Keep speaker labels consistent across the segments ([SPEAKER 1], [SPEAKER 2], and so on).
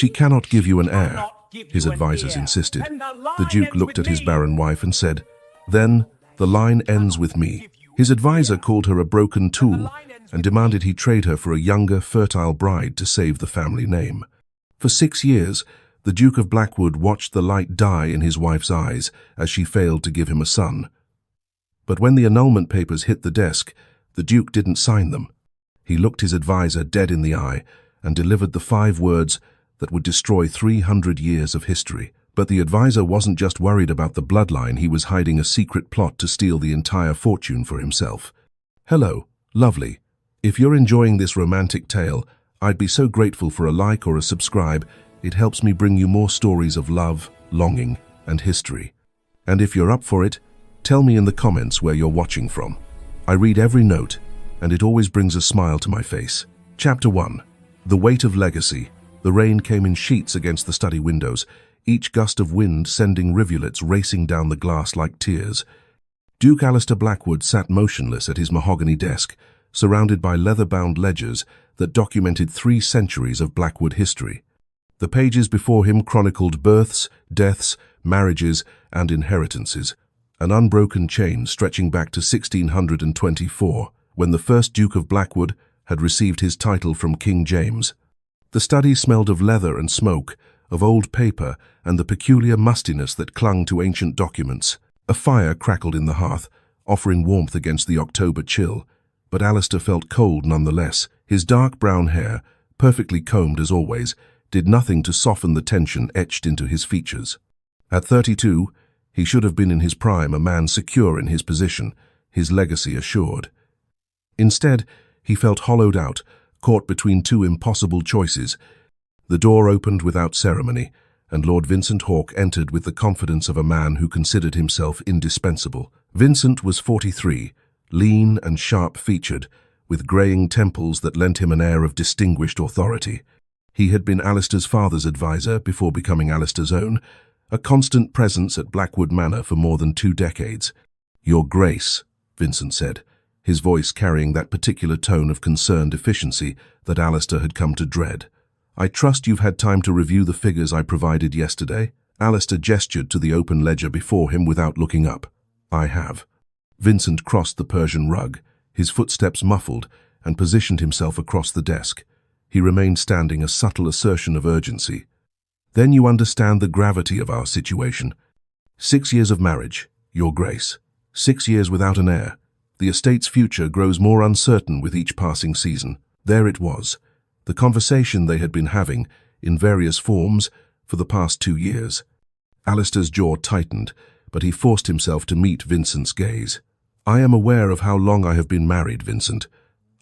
[SPEAKER 1] She cannot give you an heir, his advisers insisted. The Duke looked at his barren wife and said, "Then the line ends with me." His adviser called her a broken tool and demanded he trade her for a younger, fertile bride to save the family name. For 6 years, the Duke of Blackwood watched the light die in his wife's eyes as she failed to give him a son. But when the annulment papers hit the desk, the Duke didn't sign them. He looked his adviser dead in the eye and delivered the 5 words that would destroy 300 years of history. But the advisor wasn't just worried about the bloodline, he was hiding a secret plot to steal the entire fortune for himself. Hello, lovely. If you're enjoying this romantic tale, I'd be so grateful for a like or a subscribe. It helps me bring you more stories of love, longing, and history. And if you're up for it, tell me in the comments where you're watching from. I read every note, and it always brings a smile to my face. Chapter 1. The Weight of Legacy. The rain came in sheets against the study windows, each gust of wind sending rivulets racing down the glass like tears. Duke Alistair Blackwood sat motionless at his mahogany desk, surrounded by leather-bound ledgers that documented 3 centuries of Blackwood history. The pages before him chronicled births, deaths, marriages, and inheritances, an unbroken chain stretching back to 1624, when the first Duke of Blackwood had received his title from King James. The study smelled of leather and smoke, of old paper, and the peculiar mustiness that clung to ancient documents. A fire crackled in the hearth, offering warmth against the October chill, but Alistair felt cold nonetheless. His dark brown hair, perfectly combed as always, did nothing to soften the tension etched into his features. At 32, he should have been in his prime, a man secure in his position, his legacy assured. Instead, he felt hollowed out, caught between 2 impossible choices. The door opened without ceremony, and Lord Vincent Hawke entered with the confidence of a man who considered himself indispensable. Vincent was 43, lean and sharp-featured, with greying temples that lent him an air of distinguished authority. He had been Alistair's father's advisor before becoming Alistair's own, a constant presence at Blackwood Manor for more than 2 decades. "Your Grace," Vincent said, his voice carrying that particular tone of concerned efficiency that Alistair had come to dread. "I trust you've had time to review the figures I provided yesterday." Alistair gestured to the open ledger before him without looking up. "I have." Vincent crossed the Persian rug, his footsteps muffled, and positioned himself across the desk. He remained standing, a subtle assertion of urgency. "Then you understand the gravity of our situation. 6 years of marriage, Your Grace. 6 years without an heir. The estate's future grows more uncertain with each passing season." There it was, the conversation they had been having, in various forms, for the past 2 years. Alistair's jaw tightened, but he forced himself to meet Vincent's gaze. "I am aware of how long I have been married, Vincent.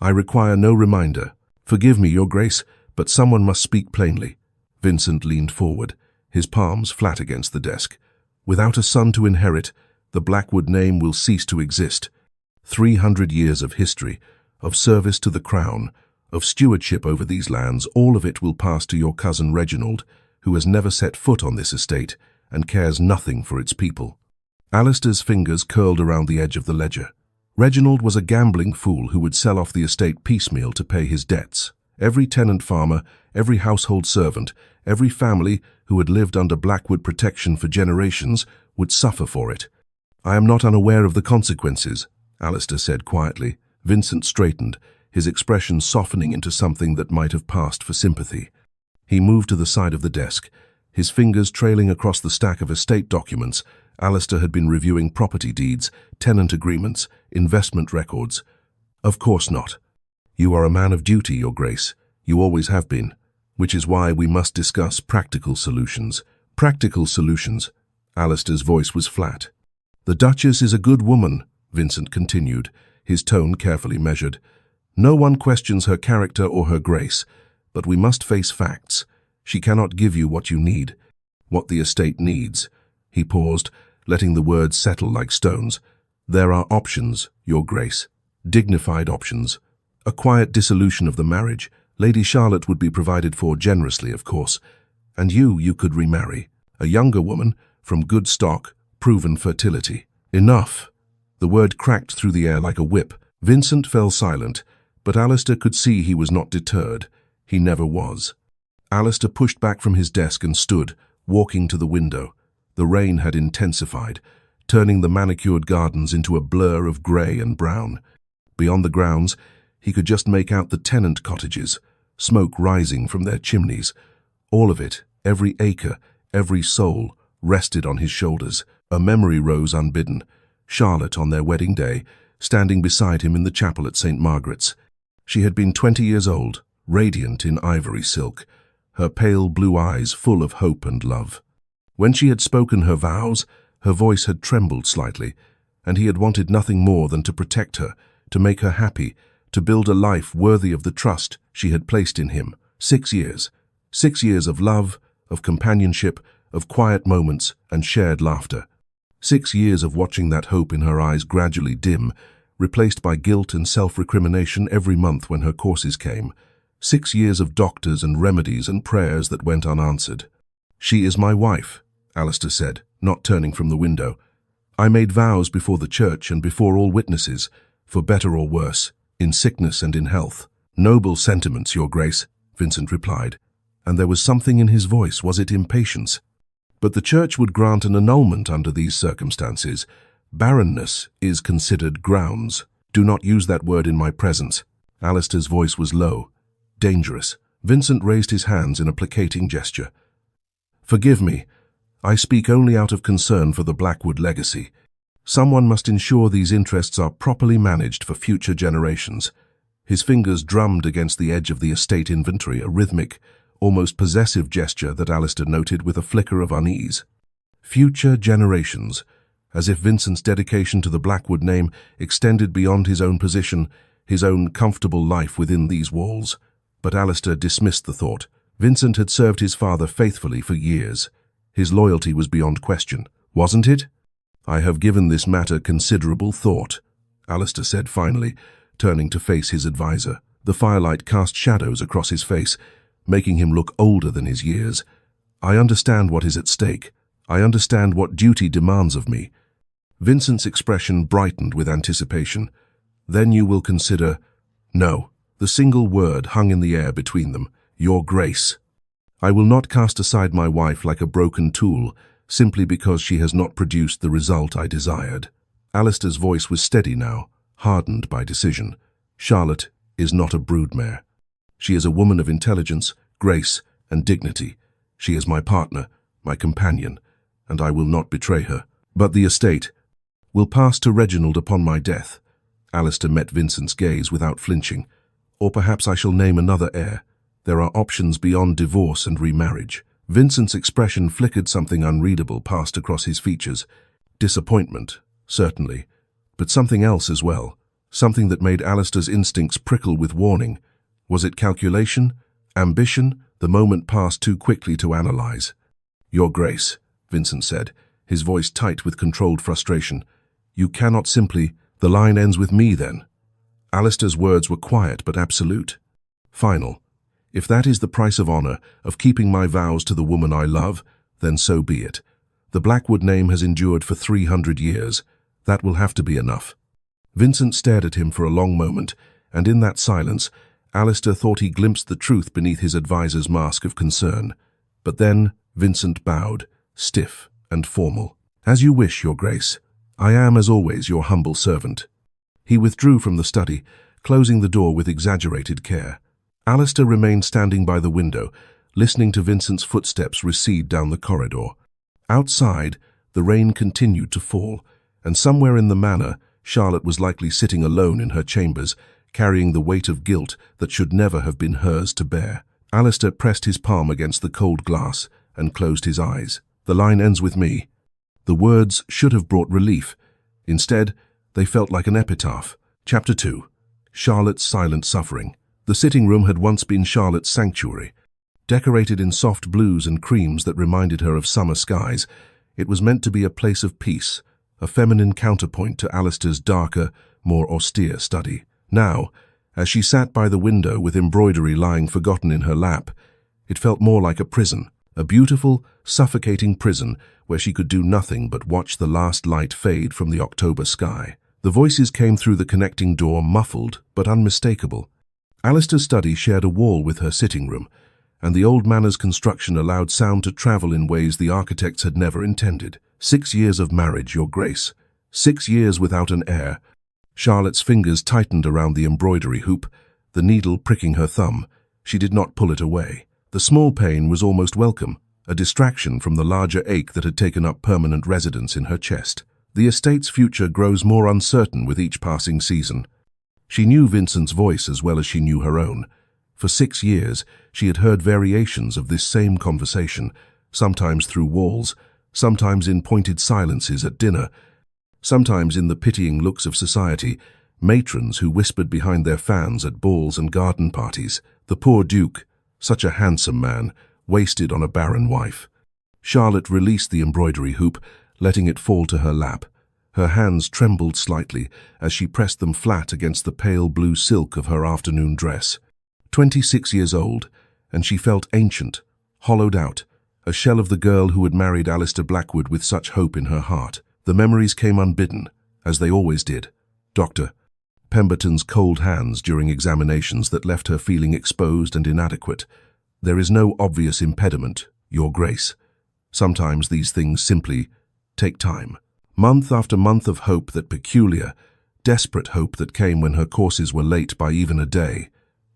[SPEAKER 1] I require no reminder. Forgive me, Your Grace, but someone must speak plainly." Vincent leaned forward, his palms flat against the desk. "Without a son to inherit, the Blackwood name will cease to exist. 300 years of history, of service to the crown, of stewardship over these lands, all of it will pass to your cousin Reginald, who has never set foot on this estate and cares nothing for its people." Alistair's fingers curled around the edge of the ledger. Reginald was a gambling fool who would sell off the estate piecemeal to pay his debts. Every tenant farmer, every household servant, every family who had lived under Blackwood protection for generations would suffer for it. "I am not unaware of the consequences," Alistair said quietly. Vincent straightened, his expression softening into something that might have passed for sympathy. He moved to the side of the desk, his fingers trailing across the stack of estate documents. Alistair had been reviewing property deeds, tenant agreements, investment records. "Of course not. You are a man of duty, Your Grace. You always have been, which is why we must discuss practical solutions." "Practical solutions." Alistair's voice was flat. "The Duchess is a good woman," Vincent continued, his tone carefully measured. "No one questions her character or her grace, but we must face facts. She cannot give you what you need, what the estate needs." He paused, letting the words settle like stones. "There are options, Your Grace, dignified options. A quiet dissolution of the marriage. Lady Charlotte would be provided for generously, of course. And you could remarry. A younger woman, from good stock, proven fertility." "Enough." The word cracked through the air like a whip. Vincent fell silent, but Alistair could see he was not deterred. He never was. Alistair pushed back from his desk and stood, walking to the window. The rain had intensified, turning the manicured gardens into a blur of grey and brown. Beyond the grounds, he could just make out the tenant cottages, smoke rising from their chimneys. All of it, every acre, every soul, rested on his shoulders. A memory rose unbidden. Charlotte, on their wedding day, standing beside him in the chapel at St. Margaret's. She had been 20 years old, radiant in ivory silk, her pale blue eyes full of hope and love. When she had spoken her vows, her voice had trembled slightly, and he had wanted nothing more than to protect her, to make her happy, to build a life worthy of the trust she had placed in him. 6 years. 6 years of love, of companionship, of quiet moments and shared laughter. 6 years of watching that hope in her eyes gradually dim, replaced by guilt and self-recrimination every month when her courses came. 6 years of doctors and remedies and prayers that went unanswered. "She is my wife," Alistair said, not turning from the window. "I made vows before the church and before all witnesses, for better or worse, in sickness and in health." "Noble sentiments, Your Grace," Vincent replied, and there was something in his voice. Was it impatience? "But the church would grant an annulment under these circumstances. Barrenness is considered grounds." "Do not use that word in my presence." Alistair's voice was low, dangerous. Vincent raised his hands in a placating gesture. "Forgive me. I speak only out of concern for the Blackwood legacy. Someone must ensure these interests are properly managed for future generations." His fingers drummed against the edge of the estate inventory, a rhythmic, almost possessive gesture that Alistair noted with a flicker of unease. Future generations, as if Vincent's dedication to the Blackwood name extended beyond his own position, his own comfortable life within these walls. But Alistair dismissed the thought. Vincent had served his father faithfully for years. His loyalty was beyond question, wasn't it? "I have given this matter considerable thought," Alistair said finally, turning to face his advisor. The firelight cast shadows across his face, making him look older than his years. "I understand what is at stake. I understand what duty demands of me." Vincent's expression brightened with anticipation. "Then you will consider—" "No." The single word hung in the air between them. "Your Grace." "I will not cast aside my wife like a broken tool, simply because she has not produced the result I desired." Alistair's voice was steady now, hardened by decision. "Charlotte is not a broodmare. She is a woman of intelligence, grace, and dignity. She is my partner, my companion, and I will not betray her. But the estate will pass to Reginald upon my death." Alistair met Vincent's gaze without flinching. "Or perhaps I shall name another heir. There are options beyond divorce and remarriage." Vincent's expression flickered. Something unreadable passed across his features. Disappointment, certainly, but something else as well. Something that made Alistair's instincts prickle with warning. Was it calculation? Ambition? The moment passed too quickly to analyze. "Your Grace," Vincent said, his voice tight with controlled frustration. "You cannot simply— The line ends with me, then." Alistair's words were quiet but absolute. Final. "If that is the price of honor, of keeping my vows to the woman I love, then so be it. The Blackwood name has endured for 300 years. That will have to be enough." Vincent stared at him for a long moment, and in that silence, Alistair thought he glimpsed the truth beneath his advisor's mask of concern. But then Vincent bowed, stiff and formal. "As you wish, Your Grace. I am, as always, your humble servant." He withdrew from the study, closing the door with exaggerated care. Alistair remained standing by the window, listening to Vincent's footsteps recede down the corridor. Outside, the rain continued to fall, and somewhere in the manor, Charlotte was likely sitting alone in her chambers, carrying the weight of guilt that should never have been hers to bear. Alistair pressed his palm against the cold glass and closed his eyes. "The line ends with me." The words should have brought relief. Instead, they felt like an epitaph. Chapter 2. Charlotte's Silent Suffering. The sitting room had once been Charlotte's sanctuary. Decorated in soft blues and creams that reminded her of summer skies, it was meant to be a place of peace, a feminine counterpoint to Alistair's darker, more austere study. Now, as she sat by the window with embroidery lying forgotten in her lap, it felt more like a prison, a beautiful, suffocating prison where she could do nothing but watch the last light fade from the October sky. The voices came through the connecting door, muffled but unmistakable. Alistair's study shared a wall with her sitting room, and the old manor's construction allowed sound to travel in ways the architects had never intended. 6 years of marriage, Your Grace. 6 years without an heir. Charlotte's fingers tightened around the embroidery hoop, the needle pricking her thumb. She did not pull it away. The small pain was almost welcome, a distraction from the larger ache that had taken up permanent residence in her chest. The estate's future grows more uncertain with each passing season. She knew Vincent's voice as well as she knew her own. For 6 years, she had heard variations of this same conversation, sometimes through walls, sometimes in pointed silences at dinner, sometimes in the pitying looks of society, matrons who whispered behind their fans at balls and garden parties. The poor Duke, such a handsome man, wasted on a barren wife. Charlotte released the embroidery hoop, letting it fall to her lap. Her hands trembled slightly as she pressed them flat against the pale blue silk of her afternoon dress. 26 years old, and she felt ancient, hollowed out, a shell of the girl who had married Alistair Blackwood with such hope in her heart. The memories came unbidden, as they always did. Dr. Pemberton's cold hands during examinations that left her feeling exposed and inadequate. There is no obvious impediment, Your Grace. Sometimes these things simply take time. Month after month of hope, that peculiar, desperate hope that came when her courses were late by even a day.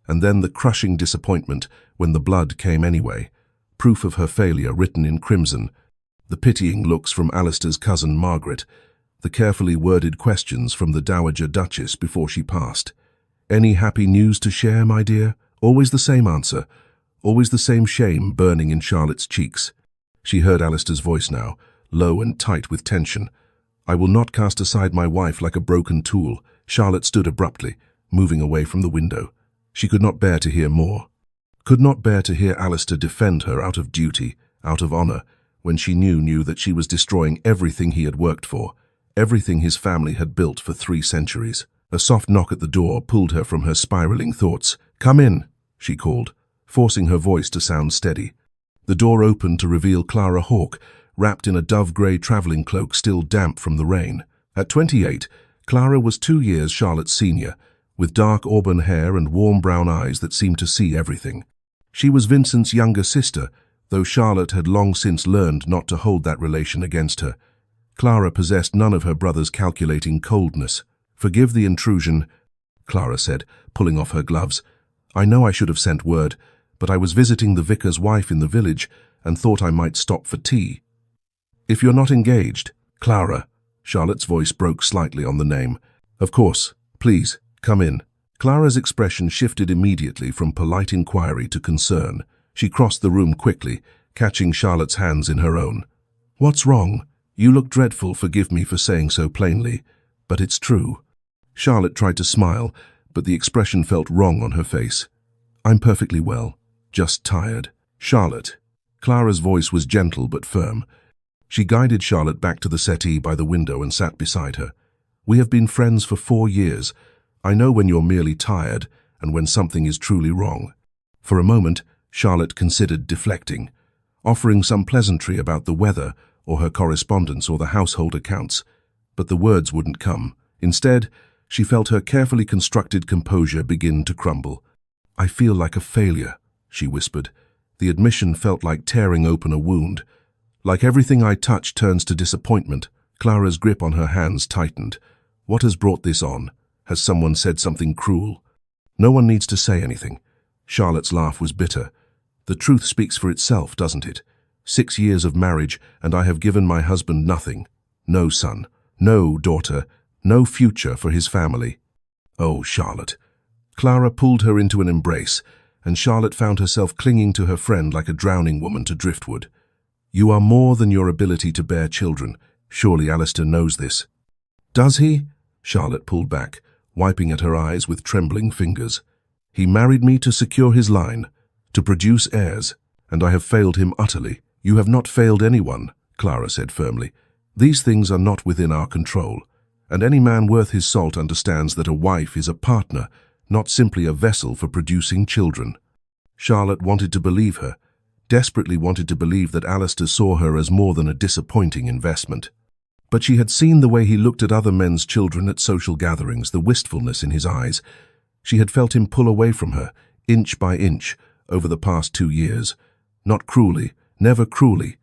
[SPEAKER 1] And then the crushing disappointment when the blood came anyway. Proof of her failure written in crimson. The pitying looks from Alistair's cousin Margaret. The carefully worded questions from the Dowager Duchess before she passed. Any happy news to share, my dear? Always the same answer. Always the same shame burning in Charlotte's cheeks. She heard Alistair's voice now, low and tight with tension. I will not cast aside my wife like a broken tool. Charlotte stood abruptly, moving away from the window. She could not bear to hear more. Could not bear to hear Alistair defend her out of duty, out of honor, when she knew that she was destroying everything he had worked for, everything his family had built for 3 centuries. A soft knock at the door pulled her from her spiraling thoughts. "Come in," she called, forcing her voice to sound steady. The door opened to reveal Clara Hawke, wrapped in a dove-grey traveling cloak still damp from the rain. At 28, Clara was 2 years Charlotte's senior, with dark auburn hair and warm brown eyes that seemed to see everything. She was Vincent's younger sister, though Charlotte had long since learned not to hold that relation against her. Clara possessed none of her brother's calculating coldness. "Forgive the intrusion," Clara said, pulling off her gloves. "I know I should have sent word, but I was visiting the vicar's wife in the village and thought I might stop for tea." "If you're not engaged." "Clara," Charlotte's voice broke slightly on the name. "Of course. Please, come in." Clara's expression shifted immediately from polite inquiry to concern. She crossed the room quickly, catching Charlotte's hands in her own. "What's wrong? You look dreadful, forgive me for saying so plainly, but it's true." Charlotte tried to smile, but the expression felt wrong on her face. "I'm perfectly well, just tired." "Charlotte." Clara's voice was gentle but firm. She guided Charlotte back to the settee by the window and sat beside her. "We have been friends for 4 years. I know when you're merely tired and when something is truly wrong." For a moment, Charlotte considered deflecting, offering some pleasantry about the weather or her correspondence or the household accounts, but the words wouldn't come. Instead, she felt her carefully constructed composure begin to crumble. "I feel like a failure," she whispered. The admission felt like tearing open a wound. "Like everything I touch turns to disappointment." Clara's grip on her hands tightened. "What has brought this on? Has someone said something cruel?" "No one needs to say anything." Charlotte's laugh was bitter. "The truth speaks for itself, doesn't it? 6 years of marriage, and I have given my husband nothing. No son, no daughter, no future for his family." "Oh, Charlotte." Clara pulled her into an embrace, and Charlotte found herself clinging to her friend like a drowning woman to driftwood. "You are more than your ability to bear children. Surely Alistair knows this." "Does he?" Charlotte pulled back, wiping at her eyes with trembling fingers. "He married me to secure his line, to produce heirs, and I have failed him utterly." "You have not failed anyone," Clara said firmly. "These things are not within our control, and any man worth his salt understands that a wife is a partner, not simply a vessel for producing children." Charlotte wanted to believe her, desperately wanted to believe that Alistair saw her as more than a disappointing investment. But she had seen the way he looked at other men's children at social gatherings, the wistfulness in his eyes. She had felt him pull away from her, inch by inch, over the past 2 years. Not cruelly, never cruelly,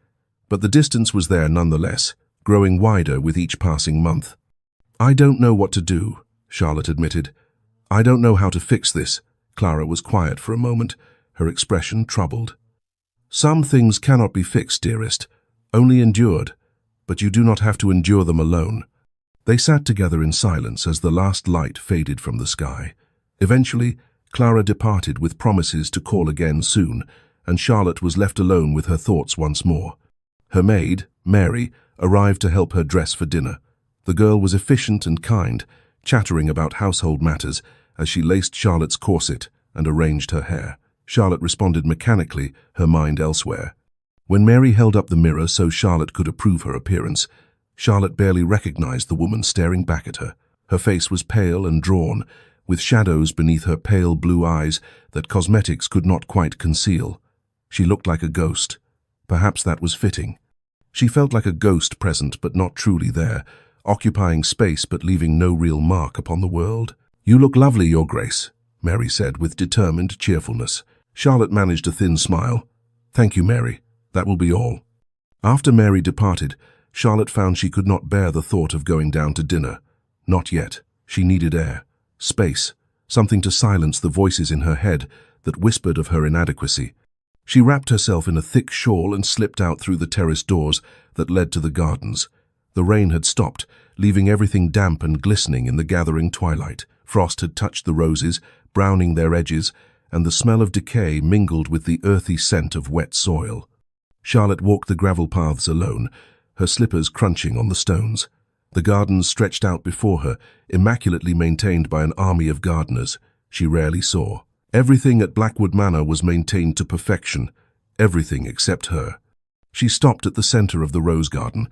[SPEAKER 1] but the distance was there nonetheless, growing wider with each passing month. "I don't know what to do," Charlotte admitted. "I don't know how to fix this." Clara was quiet for a moment, her expression troubled. "Some things cannot be fixed, dearest, only endured, but you do not have to endure them alone." They sat together in silence as the last light faded from the sky. Eventually, Clara departed with promises to call again soon, and Charlotte was left alone with her thoughts once more. Her maid, Mary, arrived to help her dress for dinner. The girl was efficient and kind, chattering about household matters as she laced Charlotte's corset and arranged her hair. Charlotte responded mechanically, her mind elsewhere. When Mary held up the mirror so Charlotte could approve her appearance, Charlotte barely recognized the woman staring back at her. Her face was pale and drawn, with shadows beneath her pale blue eyes that cosmetics could not quite conceal. She looked like a ghost. Perhaps that was fitting. She felt like a ghost present but not truly there, occupying space but leaving no real mark upon the world. "You look lovely, Your Grace," Mary said with determined cheerfulness. Charlotte managed a thin smile. "Thank you, Mary. That will be all." After Mary departed, Charlotte found she could not bear the thought of going down to dinner. Not yet. She needed air, space, something to silence the voices in her head that whispered of her inadequacy. She wrapped herself in a thick shawl and slipped out through the terrace doors that led to the gardens. The rain had stopped, leaving everything damp and glistening in the gathering twilight. Frost had touched the roses, browning their edges, and the smell of decay mingled with the earthy scent of wet soil. Charlotte walked the gravel paths alone, her slippers crunching on the stones. The gardens stretched out before her, immaculately maintained by an army of gardeners she rarely saw. Everything at Blackwood Manor was maintained to perfection, everything except her. She stopped at the center of the rose garden,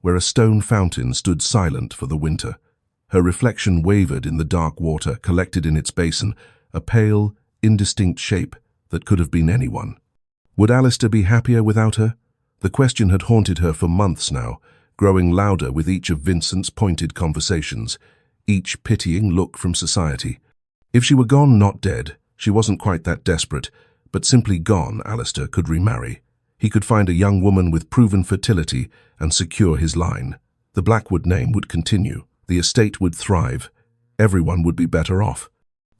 [SPEAKER 1] where a stone fountain stood silent for the winter. Her reflection wavered in the dark water collected in its basin, a pale, indistinct shape that could have been anyone. Would Alistair be happier without her? The question had haunted her for months now, growing louder with each of Vincent's pointed conversations, each pitying look from society. If she were gone, not dead, she wasn't quite that desperate, but simply gone, Alistair could remarry. He could find a young woman with proven fertility and secure his line. The Blackwood name would continue. The estate would thrive. Everyone would be better off.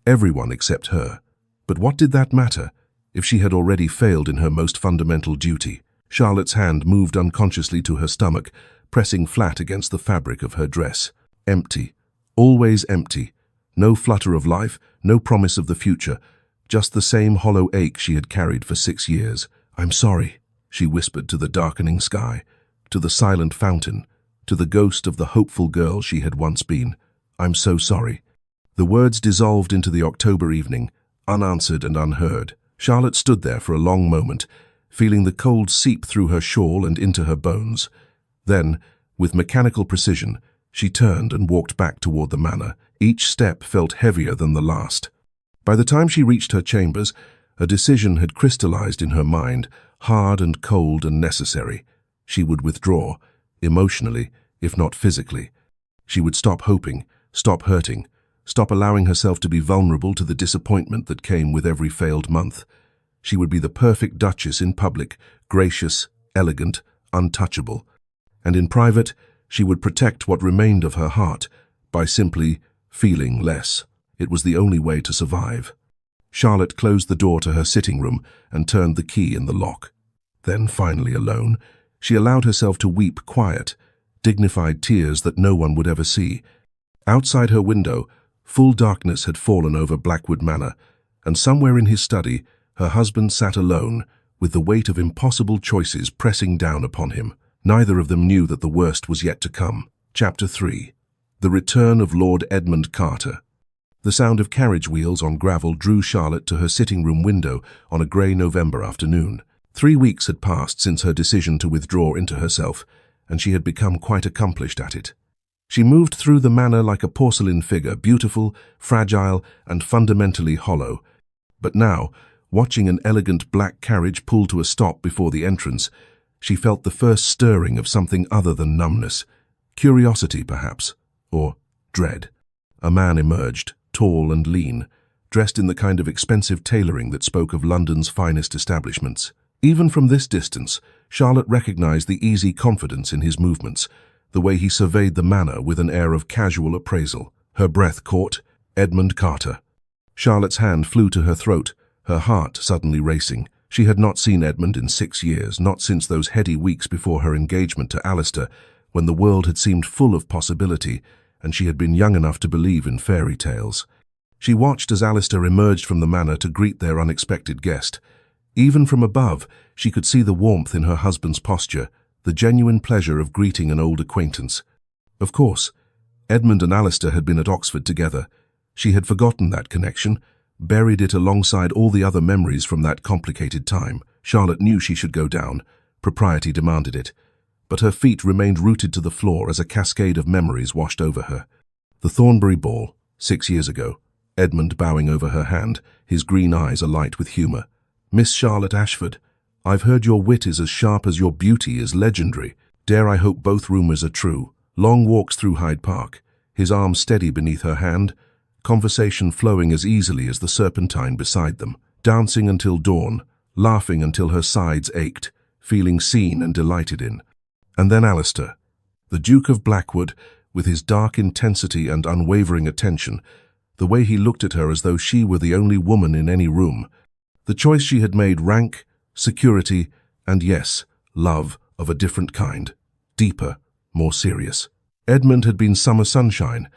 [SPEAKER 1] Everyone except her. But what did that matter, if she had already failed in her most fundamental duty? Charlotte's hand moved unconsciously to her stomach, pressing flat against the fabric of her dress. Empty. Always empty. No flutter of life, no promise of the future, just the same hollow ache she had carried for 6 years. "I'm sorry," she whispered to the darkening sky, to the silent fountain, to the ghost of the hopeful girl she had once been. "I'm so sorry." The words dissolved into the October evening, unanswered and unheard. Charlotte stood there for a long moment, feeling the cold seep through her shawl and into her bones. Then, with mechanical precision, she turned and walked back toward the manor. Each step felt heavier than the last. By the time she reached her chambers, a decision had crystallized in her mind, hard and cold and necessary. She would withdraw, emotionally, if not physically. She would stop hoping, stop hurting, stop allowing herself to be vulnerable to the disappointment that came with every failed month. She would be the perfect duchess in public, gracious, elegant, untouchable. And in private, she would protect what remained of her heart by simply feeling less. It was the only way to survive. Charlotte closed the door to her sitting room and turned the key in the lock. Then, finally alone, she allowed herself to weep quiet, dignified tears that no one would ever see. Outside her window, full darkness had fallen over Blackwood Manor, and somewhere in his study, her husband sat alone, with the weight of impossible choices pressing down upon him. Neither of them knew that the worst was yet to come. Chapter 3. The Return of Lord Edmund Carter. The sound of carriage wheels on gravel drew Charlotte to her sitting room window on a grey November afternoon. 3 weeks had passed since her decision to withdraw into herself, and she had become quite accomplished at it. She moved through the manor like a porcelain figure, beautiful, fragile, and fundamentally hollow. But now, watching an elegant black carriage pull to a stop before the entrance, she felt the first stirring of something other than numbness. Curiosity, perhaps, or dread. A man emerged, tall and lean, dressed in the kind of expensive tailoring that spoke of London's finest establishments. Even from this distance, Charlotte recognized the easy confidence in his movements, the way he surveyed the manor with an air of casual appraisal. Her breath caught Edmund Carter. Charlotte's hand flew to her throat, her heart suddenly racing. She had not seen Edmund in 6 years, not since those heady weeks before her engagement to Alistair, when the world had seemed full of possibility, and she had been young enough to believe in fairy tales. She watched as Alistair emerged from the manor to greet their unexpected guest. Even from above, she could see the warmth in her husband's posture, the genuine pleasure of greeting an old acquaintance. Of course, Edmund and Alistair had been at Oxford together. She had forgotten that connection, buried it alongside all the other memories from that complicated time. Charlotte knew she should go down. Propriety demanded it. But her feet remained rooted to the floor as a cascade of memories washed over her. The Thornbury Ball, 6 years ago. Edmund bowing over her hand, his green eyes alight with humour. "Miss Charlotte Ashford, I've heard your wit is as sharp as your beauty is legendary. Dare I hope both rumours are true." Long walks through Hyde Park, his arm steady beneath her hand, conversation flowing as easily as the serpentine beside them, dancing until dawn, laughing until her sides ached, feeling seen and delighted in. And then Alistair, the Duke of Blackwood, with his dark intensity and unwavering attention, the way he looked at her as though she were the only woman in any room. The choice she had made: rank, security, and yes, love of a different kind, deeper, more serious. Edmund had been summer sunshine.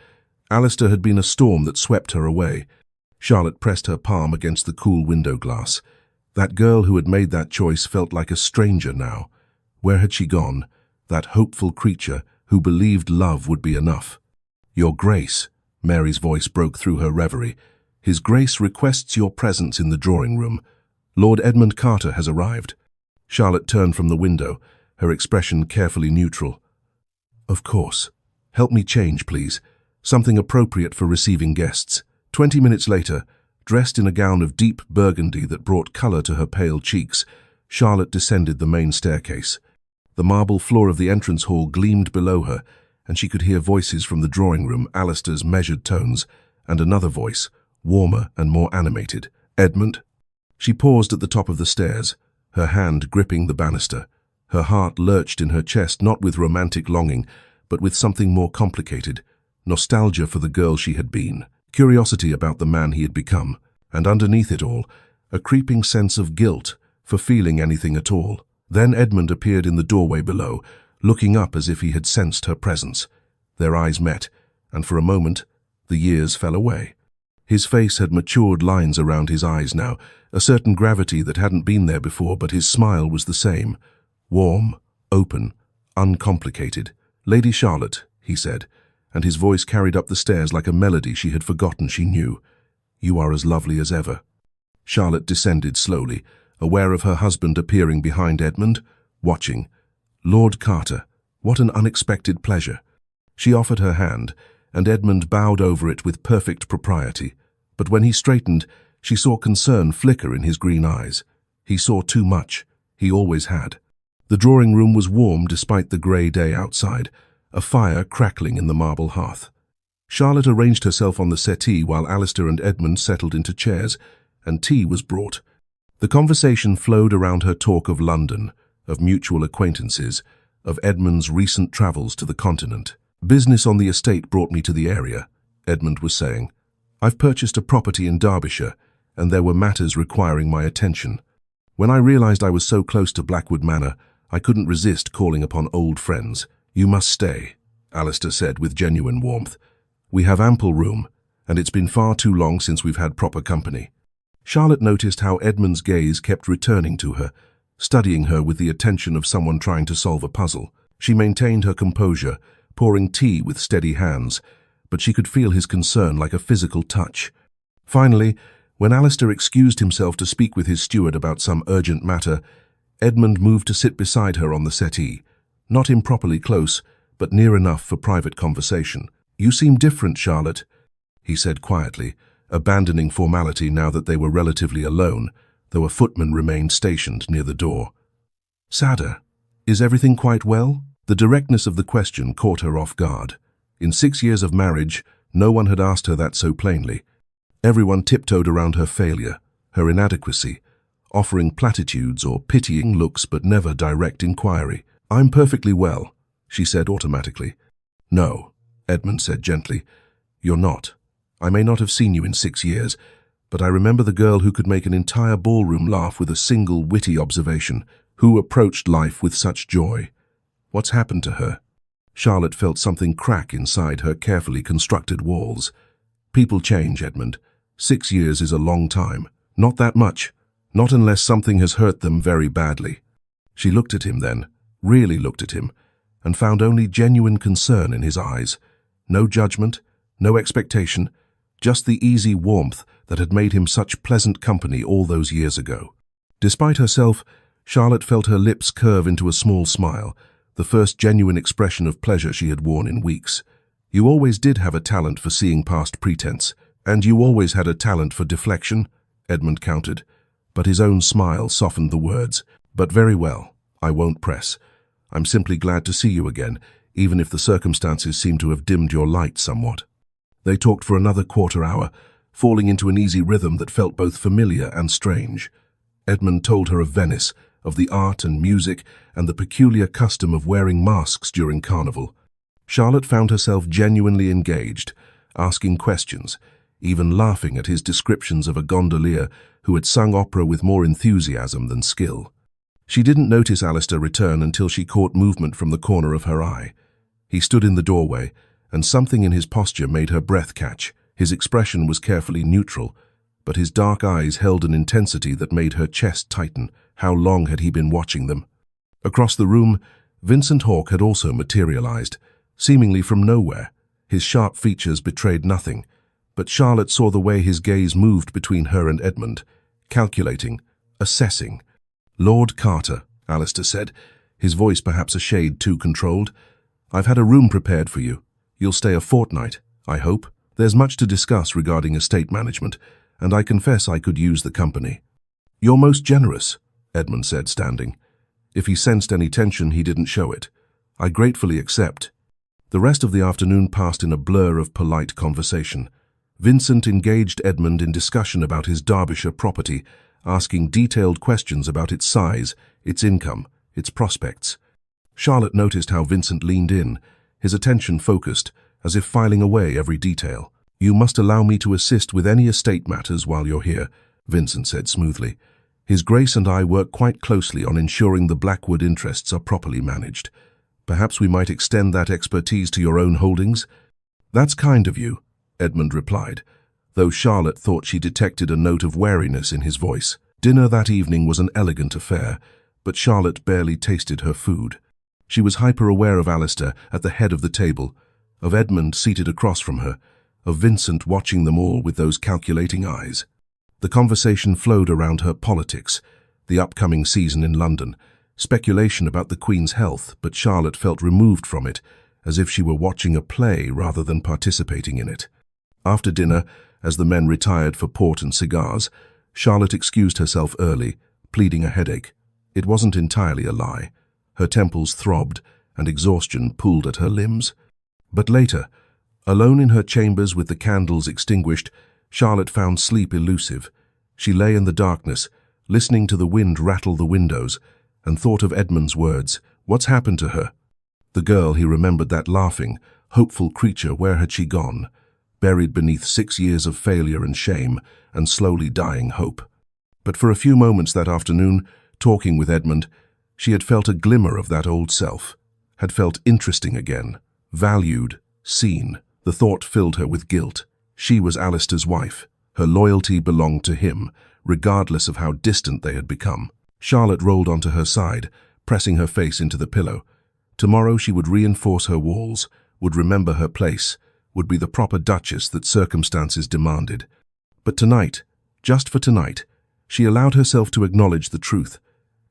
[SPEAKER 1] Alistair had been a storm that swept her away. Charlotte pressed her palm against the cool window glass. That girl who had made that choice felt like a stranger now. Where had she gone? That hopeful creature who believed love would be enough. "Your Grace," Mary's voice broke through her reverie. "His Grace requests your presence in the drawing-room. Lord Edmund Carter has arrived." Charlotte turned from the window, her expression carefully neutral. "Of course. Help me change, please. Something appropriate for receiving guests." 20 minutes later, dressed in a gown of deep burgundy that brought colour to her pale cheeks, Charlotte descended the main staircase. The marble floor of the entrance hall gleamed below her, and she could hear voices from the drawing-room, Alistair's measured tones, and another voice, warmer and more animated. "Edmund?" She paused at the top of the stairs, her hand gripping the banister. Her heart lurched in her chest, not with romantic longing, but with something more complicated: nostalgia for the girl she had been, curiosity about the man he had become, and underneath it all, a creeping sense of guilt for feeling anything at all. Then Edmund appeared in the doorway below, looking up as if he had sensed her presence. Their eyes met, and for a moment, the years fell away. His face had matured lines around his eyes now, a certain gravity that hadn't been there before, but his smile was the same. Warm, open, uncomplicated. "Lady Charlotte," he said, and his voice carried up the stairs like a melody she had forgotten she knew. "You are as lovely as ever." Charlotte descended slowly, aware of her husband appearing behind Edmund, watching. "Lord Carter, what an unexpected pleasure." She offered her hand, and Edmund bowed over it with perfect propriety. But when he straightened, she saw concern flicker in his green eyes. He saw too much. He always had. The drawing-room was warm despite the grey day outside, a fire crackling in the marble hearth. Charlotte arranged herself on the settee while Alistair and Edmund settled into chairs, and tea was brought. The conversation flowed around her talk of London, of mutual acquaintances, of Edmund's recent travels to the continent. "Business on the estate brought me to the area," Edmund was saying. "I've purchased a property in Derbyshire, and there were matters requiring my attention. When I realised I was so close to Blackwood Manor, I couldn't resist calling upon old friends. "You must stay," Alistair said with genuine warmth. "We have ample room, and it's been far too long since we've had proper company." Charlotte noticed how Edmund's gaze kept returning to her, studying her with the attention of someone trying to solve a puzzle. She maintained her composure, pouring tea with steady hands, but she could feel his concern like a physical touch. Finally, when Alistair excused himself to speak with his steward about some urgent matter, Edmund moved to sit beside her on the settee, not improperly close, but near enough for private conversation. "You seem different, Charlotte," he said quietly, abandoning formality now that they were relatively alone, though a footman remained stationed near the door. "Sadder. Is everything quite well?" The directness of the question caught her off guard. In 6 years of marriage, no one had asked her that so plainly. Everyone tiptoed around her failure, her inadequacy, offering platitudes or pitying looks but never direct inquiry. "I'm perfectly well," she said automatically. "No," Edmund said gently. "You're not. I may not have seen you in 6 years, but I remember the girl who could make an entire ballroom laugh with a single witty observation, who approached life with such joy. What's happened to her?" Charlotte felt something crack inside her carefully constructed walls. "People change, Edmund. 6 years is a long time. Not that much. Not unless something has hurt them very badly." She looked at him then, really looked at him, and found only genuine concern in his eyes. No judgment, no expectation, just the easy warmth that had made him such pleasant company all those years ago. Despite herself, Charlotte felt her lips curve into a small smile, the first genuine expression of pleasure she had worn in weeks. "You always did have a talent for seeing past pretense, and you always had a talent for deflection," Edmund countered, but his own smile softened the words. "But very well, I won't press. I'm simply glad to see you again, even if the circumstances seem to have dimmed your light somewhat." They talked for another quarter hour, falling into an easy rhythm that felt both familiar and strange. Edmund told her of Venice, of the art and music, and the peculiar custom of wearing masks during Carnival. Charlotte found herself genuinely engaged, asking questions, even laughing at his descriptions of a gondolier who had sung opera with more enthusiasm than skill. She didn't notice Alistair return until she caught movement from the corner of her eye. He stood in the doorway, and something in his posture made her breath catch. His expression was carefully neutral, but his dark eyes held an intensity that made her chest tighten. How long had he been watching them? Across the room, Vincent Hawke had also materialized, seemingly from nowhere. His sharp features betrayed nothing, but Charlotte saw the way his gaze moved between her and Edmund, calculating, assessing. "Lord Carter," Alistair said, his voice perhaps a shade too controlled. "I've had a room prepared for you. You'll stay a fortnight, I hope. There's much to discuss regarding estate management, and I confess I could use the company." "You're most generous," Edmund said, standing. If he sensed any tension, he didn't show it. "I gratefully accept." The rest of the afternoon passed in a blur of polite conversation. Vincent engaged Edmund in discussion about his Derbyshire property, asking detailed questions about its size, its income, its prospects. Charlotte noticed how Vincent leaned in, his attention focused, as if filing away every detail. "You must allow me to assist with any estate matters while you're here," Vincent said smoothly. "His Grace and I work quite closely on ensuring the Blackwood interests are properly managed. Perhaps we might extend that expertise to your own holdings?" "That's kind of you," Edmund replied, though Charlotte thought she detected a note of wariness in his voice. Dinner that evening was an elegant affair, but Charlotte barely tasted her food. She was hyper-aware of Alistair at the head of the table, of Edmund seated across from her, of Vincent watching them all with those calculating eyes. The conversation flowed around her politics, the upcoming season in London, speculation about the Queen's health, but Charlotte felt removed from it, as if she were watching a play rather than participating in it. After dinner, as the men retired for port and cigars, Charlotte excused herself early, pleading a headache. It wasn't entirely a lie. Her temples throbbed, and exhaustion pulled at her limbs. But later, alone in her chambers with the candles extinguished, Charlotte found sleep elusive. She lay in the darkness, listening to the wind rattle the windows, and thought of Edmund's words. What's happened to her? The girl, he remembered that laughing, hopeful creature, where had she gone? Buried beneath 6 years of failure and shame, and slowly dying hope. But for a few moments that afternoon, talking with Edmund, she had felt a glimmer of that old self, had felt interesting again, valued, seen. The thought filled her with guilt. She was Alistair's wife. Her loyalty belonged to him, regardless of how distant they had become. Charlotte rolled onto her side, pressing her face into the pillow. Tomorrow she would reinforce her walls, would remember her place, would be the proper duchess that circumstances demanded. But tonight, just for tonight, she allowed herself to acknowledge the truth.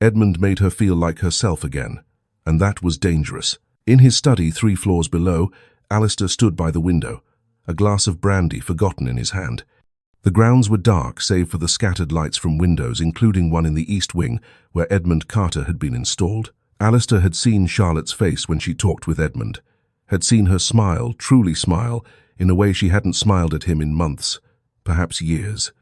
[SPEAKER 1] Edmund made her feel like herself again, and that was dangerous. In his study 3 floors below, Alistair stood by the window, a glass of brandy forgotten in his hand. The grounds were dark save for the scattered lights from windows, including one in the east wing where Edmund Carter had been installed. Alistair had seen Charlotte's face when she talked with Edmund, had seen her smile, truly smile, in a way she hadn't smiled at him in months. perhaps years.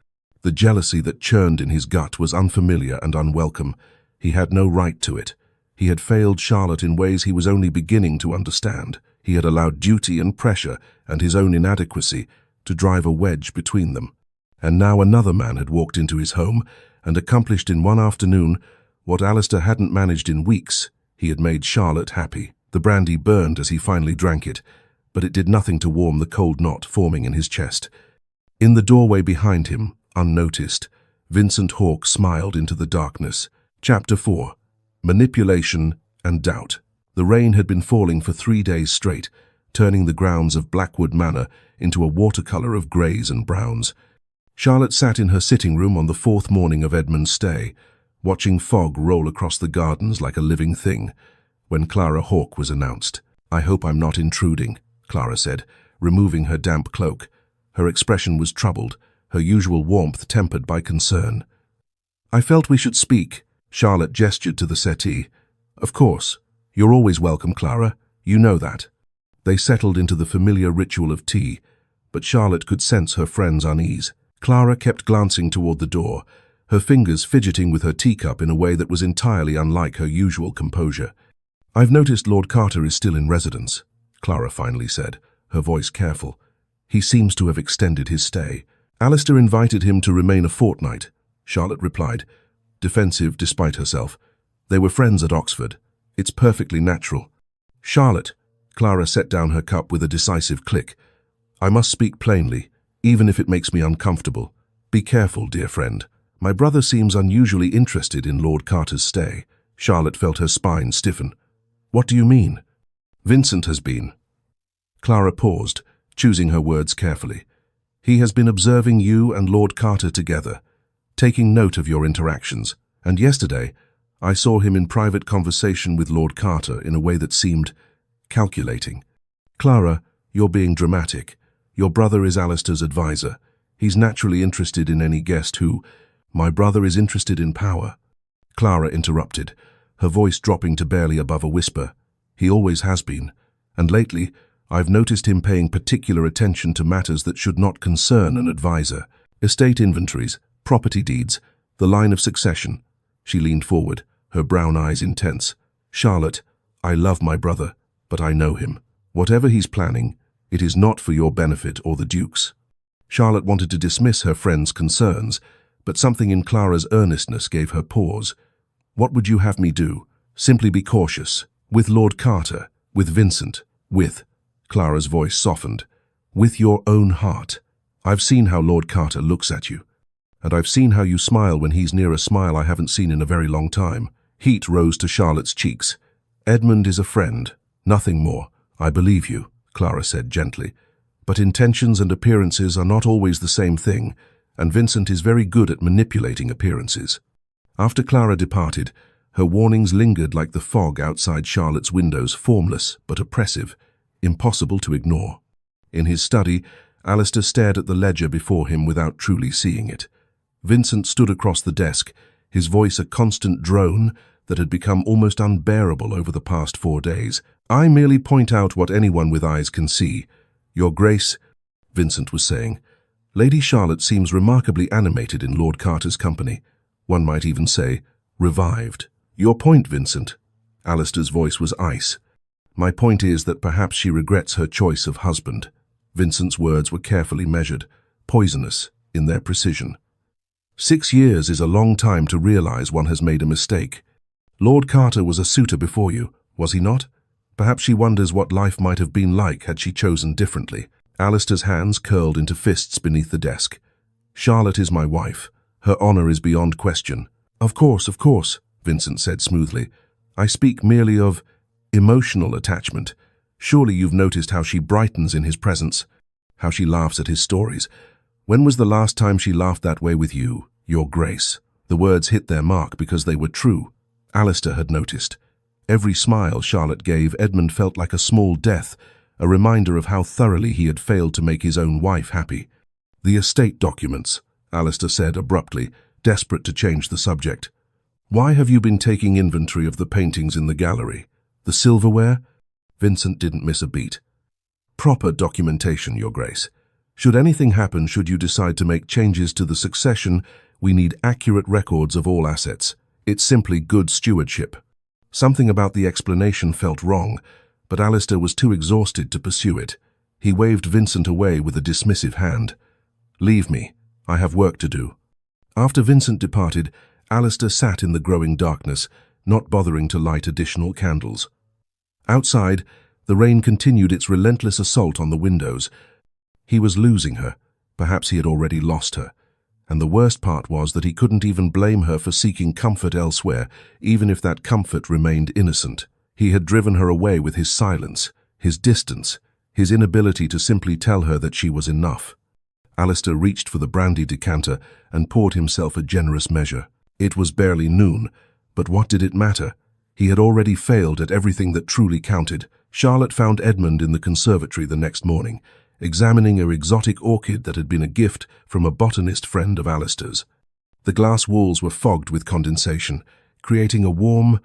[SPEAKER 1] The jealousy that churned in his gut was unfamiliar and unwelcome. He had no right to it. He had failed Charlotte in ways he was only beginning to understand. He had allowed duty and pressure and his own inadequacy to drive a wedge between them. And now another man had walked into his home and accomplished in one afternoon what Alistair hadn't managed in weeks. He had made Charlotte happy. The brandy burned as he finally drank it, but it did nothing to warm the cold knot forming in his chest. In the doorway behind him, unnoticed, Vincent Hawke smiled into the darkness. Chapter 4. Manipulation and Doubt. The rain had been falling for 3 days straight, turning the grounds of Blackwood Manor into a watercolour of greys and browns. Charlotte sat in her sitting room on the 4th morning of Edmund's stay, watching fog roll across the gardens like a living thing, when Clara Hawke was announced. "I hope I'm not intruding," Clara said, removing her damp cloak. Her expression was troubled, her usual warmth tempered by concern. "I felt we should speak." Charlotte gestured to the settee. "Of course. You're always welcome, Clara. You know that." They settled into the familiar ritual of tea, but Charlotte could sense her friend's unease. Clara kept glancing toward the door, her fingers fidgeting with her teacup in a way that was entirely unlike her usual composure. "I've noticed Lord Carter is still in residence," Clara finally said, her voice careful. "He seems to have extended his stay." "Alistair invited him to remain a fortnight," Charlotte replied, defensive despite herself. "They were friends at Oxford. It's perfectly natural." "Charlotte," Clara set down her cup with a decisive click. "I must speak plainly, even if it makes me uncomfortable. Be careful, dear friend. My brother seems unusually interested in Lord Carter's stay." Charlotte felt her spine stiffen. "What do you mean?" "Vincent has been." Clara paused, choosing her words carefully. "He has been observing you and Lord Carter together, taking note of your interactions, and yesterday I saw him in private conversation with Lord Carter in a way that seemed calculating." "Clara, you're being dramatic. Your brother is Alistair's advisor. He's naturally interested in any guest who—" "My brother is interested in power," Clara interrupted, her voice dropping to barely above a whisper. "He always has been, and lately I've noticed him paying particular attention to matters that should not concern an advisor. Estate inventories, property deeds, the line of succession." She leaned forward, her brown eyes intense. "Charlotte, I love my brother, but I know him. Whatever he's planning, it is not for your benefit or the Duke's." Charlotte wanted to dismiss her friend's concerns, but something in Clara's earnestness gave her pause. "What would you have me do?" "Simply be cautious. With Lord Carter, with Vincent, with—" Clara's voice softened. "With your own heart. I've seen how Lord Carter looks at you, and I've seen how you smile when he's near a smile I haven't seen in a very long time." Heat rose to Charlotte's cheeks. "Edmund is a friend, nothing more. I believe you," Clara said gently. "But intentions and appearances are not always the same thing, and Vincent is very good at manipulating appearances." After Clara departed, her warnings lingered like the fog outside Charlotte's windows, formless but oppressive, impossible to ignore. In his study, Alistair stared at the ledger before him without truly seeing it. Vincent stood across the desk, his voice a constant drone that had become almost unbearable over the past 4 days. "I merely point out what anyone with eyes can see. Your Grace," Vincent was saying, "Lady Charlotte seems remarkably animated in Lord Carter's company. One might even say, revived." "Your point, Vincent?" Alistair's voice was ice. "My point is that perhaps she regrets her choice of husband." Vincent's words were carefully measured, poisonous in their precision. 6 years is a long time to realize one has made a mistake. Lord Carter was a suitor before you, was he not? Perhaps she wonders what life might have been like had she chosen differently. Alistair's hands curled into fists beneath the desk. "Charlotte is my wife. Her honor is beyond question." Of course," Vincent said smoothly. "I speak merely of emotional attachment. Surely you've noticed how she brightens in his presence, how she laughs at his stories. When was the last time she laughed that way with you, Your Grace?" The words hit their mark because they were true. Alistair had noticed. Every smile Charlotte gave, Edmund felt like a small death, a reminder of how thoroughly he had failed to make his own wife happy. "The estate documents," Alistair said abruptly, desperate to change the subject. "Why have you been taking inventory of the paintings in the gallery? The silverware?" Vincent didn't miss a beat. "Proper documentation, Your Grace. Should anything happen, should you decide to make changes to the succession, we need accurate records of all assets. It's simply good stewardship. Something about the explanation felt wrong, but Alistair was too exhausted to pursue it. He waved Vincent away with a dismissive hand. "Leave me. I have work to do." After Vincent departed, Alistair sat in the growing darkness, not bothering to light additional candles. Outside, the rain continued its relentless assault on the windows. He was losing her. Perhaps he had already lost her. And the worst part was that he couldn't even blame her for seeking comfort elsewhere, even if that comfort remained innocent. He had driven her away with his silence, his distance, his inability to simply tell her that she was enough. Alistair reached for the brandy decanter and poured himself a generous measure. It was barely noon, but what did it matter? He had already failed at everything that truly counted. Charlotte found Edmund in the conservatory the next morning, examining an exotic orchid that had been a gift from a botanist friend of Alistair's. The glass walls were fogged with condensation, creating a warm,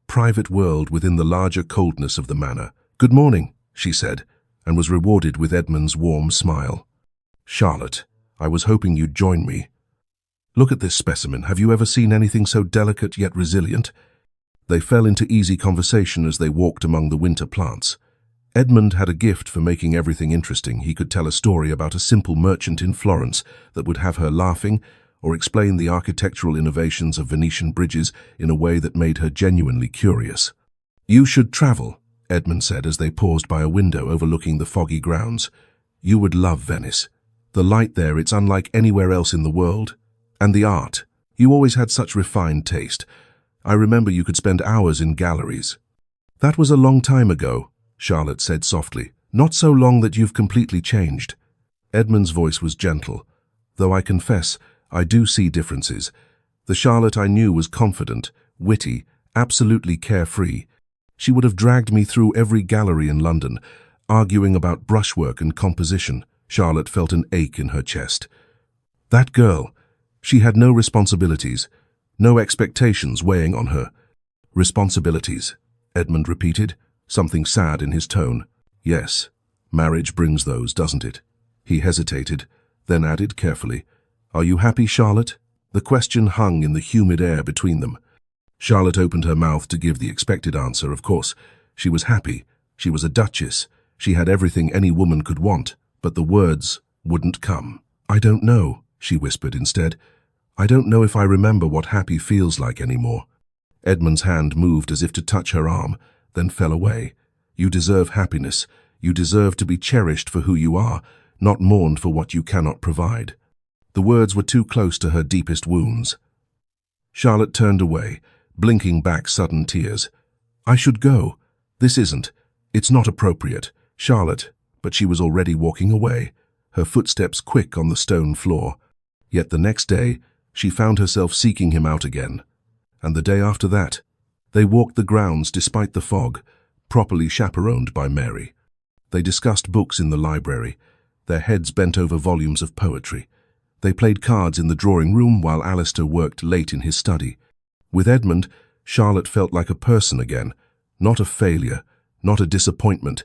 [SPEAKER 1] private world within the larger coldness of the manor. "Good morning," she said, and was rewarded with Edmund's warm smile. "Charlotte, I was hoping you'd join me. Look at this specimen. Have you ever seen anything so delicate yet resilient?" They fell into easy conversation as they walked among the winter plants. Edmund had a gift for making everything interesting. He could tell a story about a simple merchant in Florence that would have her laughing, or explain the architectural innovations of Venetian bridges in a way that made her genuinely curious. "You should travel," Edmund said as they paused by a window overlooking the foggy grounds. "You would love Venice. The light there, it's unlike anywhere else in the world. And the art. You always had such refined taste. I remember you could spend hours in galleries." "That was a long time ago," Charlotte said softly. "Not so long that you've completely changed." Edmund's voice was gentle, though I confess I do see differences. The Charlotte I knew was confident, witty, absolutely carefree. She would have dragged me through every gallery in London, arguing about brushwork and composition. Charlotte felt an ache in her chest. That girl, she had no responsibilities, no expectations weighing on her. "Responsibilities," Edmund repeated, something sad in his tone. "Yes, marriage brings those, doesn't it?" He hesitated, then added carefully, "Are you happy, Charlotte?" The question hung in the humid air between them. Charlotte opened her mouth to give the expected answer. Of course, she was happy. She was a duchess. She had everything any woman could want, but the words wouldn't come. "I don't know," she whispered instead. "I don't know if I remember what happy feels like anymore." Edmund's hand moved as if to touch her arm, then fell away. "You deserve happiness. You deserve to be cherished for who you are, not mourned for what you cannot provide." The words were too close to her deepest wounds. Charlotte turned away, blinking back sudden tears. "I should go. This isn't. It's not appropriate. Charlotte," but she was already walking away, her footsteps quick on the stone floor. Yet the next day, she found herself seeking him out again. And the day after that, they walked the grounds despite the fog, properly chaperoned by Mary. They discussed books in the library, their heads bent over volumes of poetry. They played cards in the drawing room while Alistair worked late in his study. With Edmund, Charlotte felt like a person again, not a failure, not a disappointment,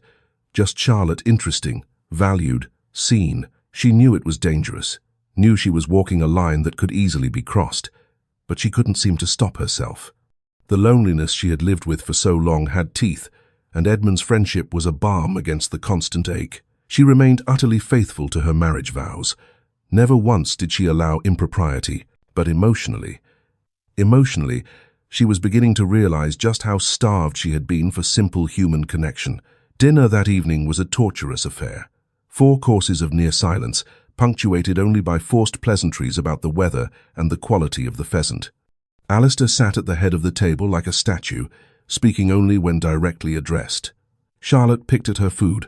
[SPEAKER 1] just Charlotte, interesting, valued, seen. She knew it was dangerous, knew she was walking a line that could easily be crossed, but she couldn't seem to stop herself. The loneliness she had lived with for so long had teeth, and Edmund's friendship was a balm against the constant ache. She remained utterly faithful to her marriage vows. Never once did she allow impropriety, but emotionally, she was beginning to realize just how starved she had been for simple human connection. Dinner that evening was a torturous affair. 4 courses of near silence, punctuated only by forced pleasantries about the weather and the quality of the pheasant. Alistair sat at the head of the table like a statue, speaking only when directly addressed. Charlotte picked at her food,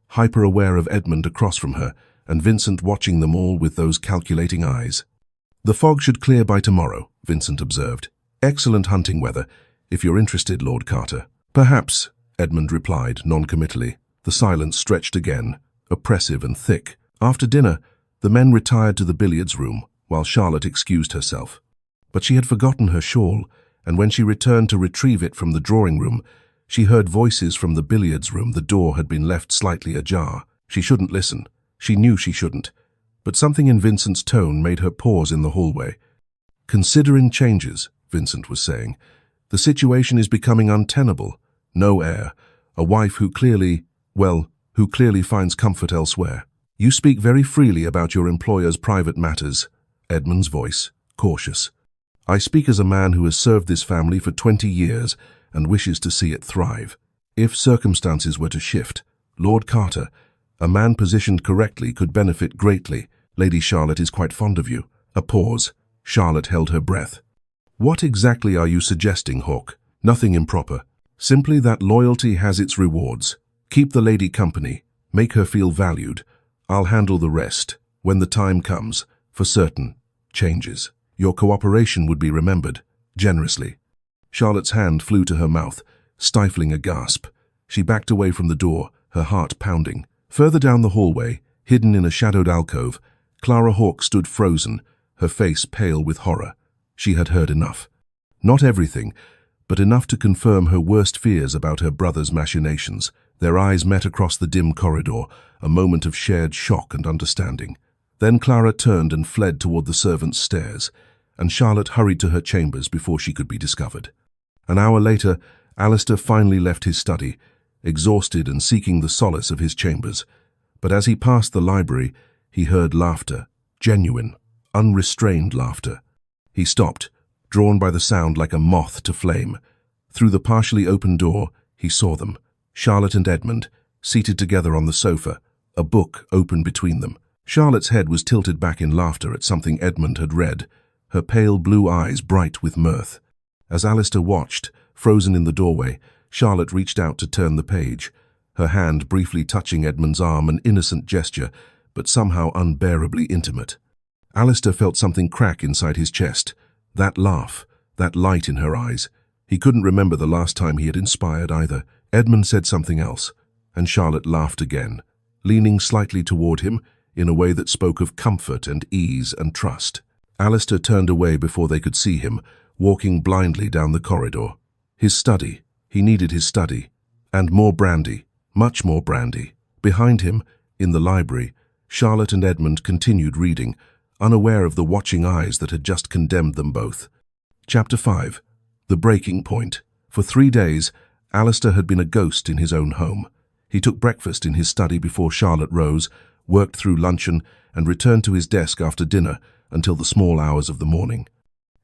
[SPEAKER 1] hyper-aware of Edmund across from her, and Vincent watching them all with those calculating eyes. "The fog should clear by tomorrow," Vincent observed. "Excellent hunting weather, if you're interested, Lord Carter." "Perhaps," Edmund replied noncommittally. The silence stretched again, oppressive and thick. After dinner, the men retired to the billiards room, while Charlotte excused herself. But she had forgotten her shawl, and when she returned to retrieve it from the drawing room, she heard voices from the billiards room. The door had been left slightly ajar. She shouldn't listen. She knew she shouldn't, but something in Vincent's tone made her pause in the hallway. "Considering changes," Vincent was saying. "The situation is becoming untenable. No heir. A wife who clearly finds comfort elsewhere. You speak very freely about your employer's private matters." Edmund's voice, cautious. "I speak as a man who has served this family for 20 years and wishes to see it thrive. If circumstances were to shift, Lord Carter, a man positioned correctly, could benefit greatly. Lady Charlotte is quite fond of you." A pause. Charlotte held her breath. "What exactly are you suggesting, Hawke?" "Nothing improper. Simply that loyalty has its rewards. Keep the lady company. Make her feel valued. I'll handle the rest, when the time comes, for certain changes. Your cooperation would be remembered, generously." Charlotte's hand flew to her mouth, stifling a gasp. She backed away from the door, her heart pounding. Further down the hallway, hidden in a shadowed alcove, Clara Hawke stood frozen, her face pale with horror. She had heard enough. Not everything, but enough to confirm her worst fears about her brother's machinations. Their eyes met across the dim corridor, a moment of shared shock and understanding. Then Clara turned and fled toward the servants' stairs, and Charlotte hurried to her chambers before she could be discovered. An hour later, Alistair finally left his study, exhausted and seeking the solace of his chambers. But as he passed the library, he heard laughter, genuine, unrestrained laughter. He stopped, drawn by the sound like a moth to flame. Through the partially open door, he saw them, Charlotte and Edmund, seated together on the sofa, a book open between them. Charlotte's head was tilted back in laughter at something Edmund had read, her pale blue eyes bright with mirth. As Alistair watched, frozen in the doorway, Charlotte reached out to turn the page, her hand briefly touching Edmund's arm, an innocent gesture, but somehow unbearably intimate. Alistair felt something crack inside his chest, that laugh, that light in her eyes. He couldn't remember the last time he had inspired either. Edmund said something else, and Charlotte laughed again, leaning slightly toward him in a way that spoke of comfort and ease and trust. Alistair turned away before they could see him, walking blindly down the corridor. His study. He needed his study. And more brandy, much more brandy. Behind him, in the library, Charlotte and Edmund continued reading, unaware of the watching eyes that had just condemned them both. Chapter 5. The Breaking Point. For 3 days, Alistair had been a ghost in his own home. He took breakfast in his study before Charlotte rose, worked through luncheon, and returned to his desk after dinner until the small hours of the morning.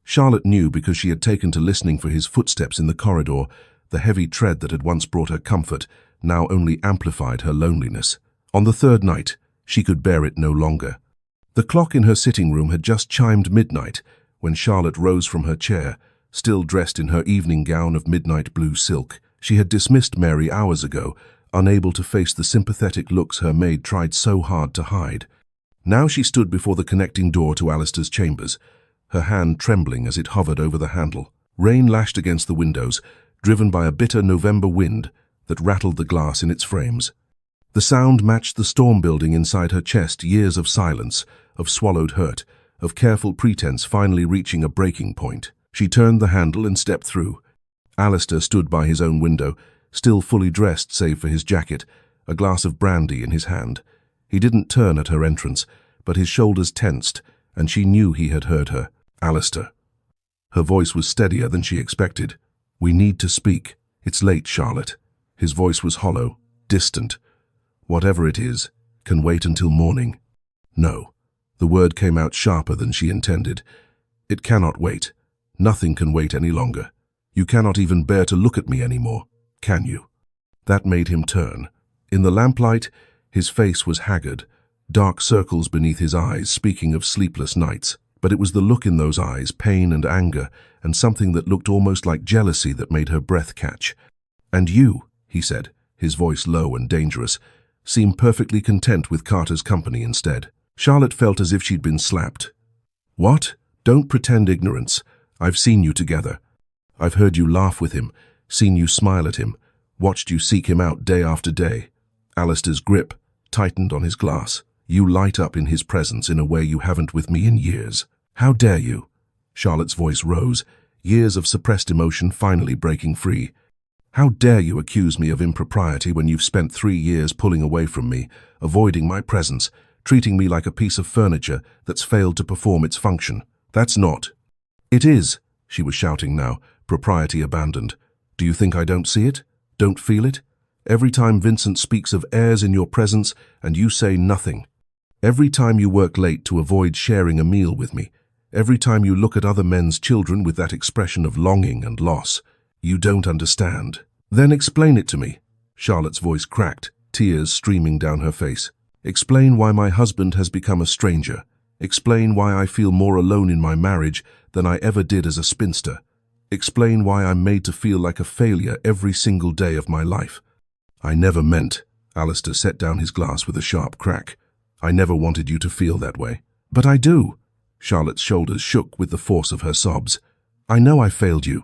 [SPEAKER 1] Charlotte knew because she had taken to listening for his footsteps in the corridor. The heavy tread that had once brought her comfort now only amplified her loneliness. On the third night, she could bear it no longer. The clock in her sitting room had just chimed midnight when Charlotte rose from her chair, still dressed in her evening gown of midnight blue silk. She had dismissed Mary hours ago, unable to face the sympathetic looks her maid tried so hard to hide. Now she stood before the connecting door to Alistair's chambers, her hand trembling as it hovered over the handle. Rain lashed against the windows, driven by a bitter November wind that rattled the glass in its frames. The sound matched the storm building inside her chest, years of silence, of swallowed hurt, of careful pretense finally reaching a breaking point. She turned the handle and stepped through. Alistair stood by his own window, still fully dressed save for his jacket, a glass of brandy in his hand. He didn't turn at her entrance, but his shoulders tensed, and she knew he had heard her. "Alistair." Her voice was steadier than she expected. "We need to speak. It's late, Charlotte." His voice was hollow, distant. "Whatever it is, can wait until morning." "No." The word came out sharper than she intended. "It cannot wait. Nothing can wait any longer. You cannot even bear to look at me anymore, can you?" That made him turn. In the lamplight, his face was haggard, dark circles beneath his eyes speaking of sleepless nights. But it was the look in those eyes, pain and anger, and something that looked almost like jealousy that made her breath catch. "And you," he said, his voice low and dangerous, "seem perfectly content with Carter's company instead." Charlotte felt as if she'd been slapped. "What? Don't pretend ignorance. I've seen you together. I've heard you laugh with him, seen you smile at him, watched you seek him out day after day." Alistair's grip tightened on his glass. "You light up in his presence in a way you haven't with me in years." "How dare you?" Charlotte's voice rose, years of suppressed emotion finally breaking free. "How dare you accuse me of impropriety when you've spent 3 years pulling away from me, avoiding my presence, treating me like a piece of furniture that's failed to perform its function. That's not. It is, she was shouting now, propriety abandoned. Do you think I don't see it? Don't feel it? Every time Vincent speaks of heirs in your presence and you say nothing. Every time you work late to avoid sharing a meal with me. Every time you look at other men's children with that expression of longing and loss. You don't understand. Then explain it to me. Charlotte's voice cracked, tears streaming down her face. Explain why my husband has become a stranger. Explain why I feel more alone in my marriage than I ever did as a spinster. Explain why I'm made to feel like a failure every single day of my life. I never meant, Alistair set down his glass with a sharp crack. I never wanted you to feel that way. But I do. Charlotte's shoulders shook with the force of her sobs. I know I failed you.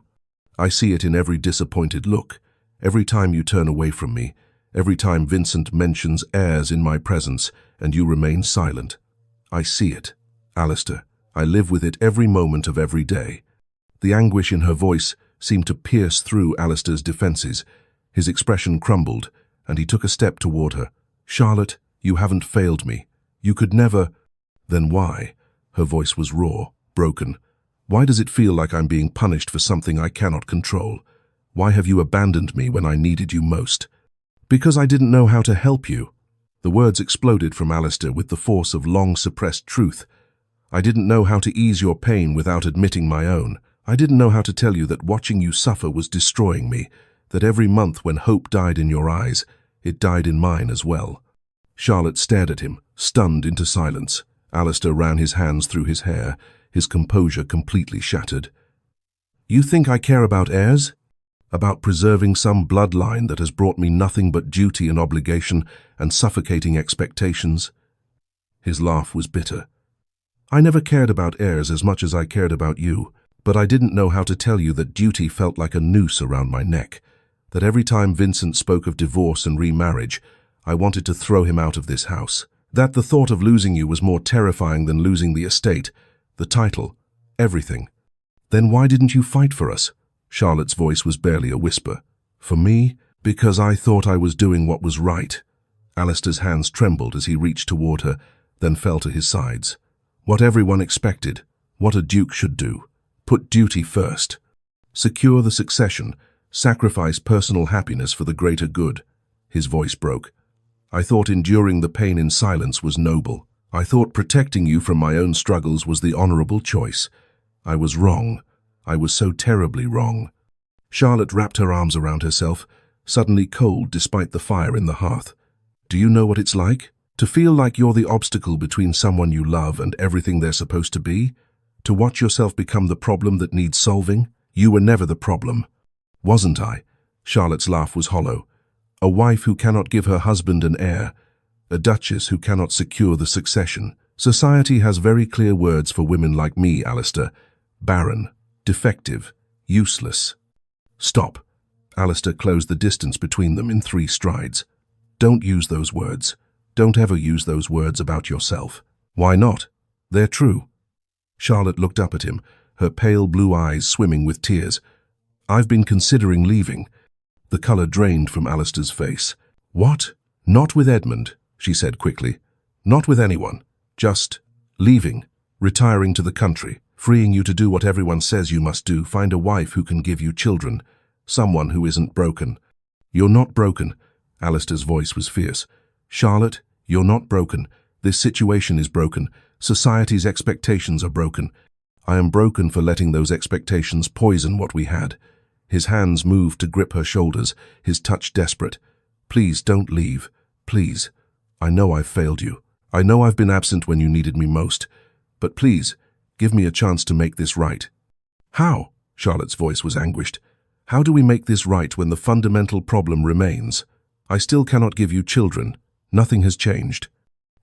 [SPEAKER 1] I see it in every disappointed look, every time you turn away from me, every time Vincent mentions heirs in my presence and you remain silent. I see it, Alistair. I live with it every moment of every day. The anguish in her voice seemed to pierce through Alistair's defenses. His expression crumbled, and he took a step toward her. Charlotte, you haven't failed me. You could never... Then why? Her voice was raw, broken. Why does it feel like I'm being punished for something I cannot control? Why have you abandoned me when I needed you most? Because I didn't know how to help you. The words exploded from Alistair with the force of long-suppressed truth. I didn't know how to ease your pain without admitting my own. I didn't know how to tell you that watching you suffer was destroying me, that every month when hope died in your eyes, it died in mine as well. Charlotte stared at him, stunned into silence. Alistair ran his hands through his hair, his composure completely shattered. You think I care about heirs? About preserving some bloodline that has brought me nothing but duty and obligation and suffocating expectations? His laugh was bitter. I never cared about heirs as much as I cared about you, but I didn't know how to tell you that duty felt like a noose around my neck, that every time Vincent spoke of divorce and remarriage, I wanted to throw him out of this house, that the thought of losing you was more terrifying than losing the estate, the title, everything. Then why didn't you fight for us? Charlotte's voice was barely a whisper. For me? Because I thought I was doing what was right. Alistair's hands trembled as he reached toward her, then fell to his sides. What everyone expected, what a duke should do. Put duty first. Secure the succession, sacrifice personal happiness for the greater good. His voice broke. I thought enduring the pain in silence was noble. I thought protecting you from my own struggles was the honorable choice. I was wrong. I was so terribly wrong. Charlotte wrapped her arms around herself, suddenly cold despite the fire in the hearth. Do you know what it's like? To feel like you're the obstacle between someone you love and everything they're supposed to be? To watch yourself become the problem that needs solving? You were never the problem. Wasn't I? Charlotte's laugh was hollow. A wife who cannot give her husband an heir. A duchess who cannot secure the succession. Society has very clear words for women like me, Alistair. Barren, defective, useless. Stop. Alistair closed the distance between them in 3 strides. Don't use those words. Don't ever use those words about yourself. Why not? They're true. Charlotte looked up at him, her pale blue eyes swimming with tears. I've been considering leaving. The colour drained from Alistair's face. What? Not with Edmund, she said quickly. Not with anyone. Just leaving, retiring to the country, freeing you to do what everyone says you must do, find a wife who can give you children, someone who isn't broken. You're not broken. Alistair's voice was fierce. Charlotte, you're not broken. This situation is broken. Society's expectations are broken. I am broken for letting those expectations poison what we had. His hands moved to grip her shoulders, his touch desperate. Please don't leave. Please. I know I've failed you. I know I've been absent when you needed me most. But please, give me a chance to make this right. How? Charlotte's voice was anguished. How do we make this right when the fundamental problem remains? I still cannot give you children. Nothing has changed.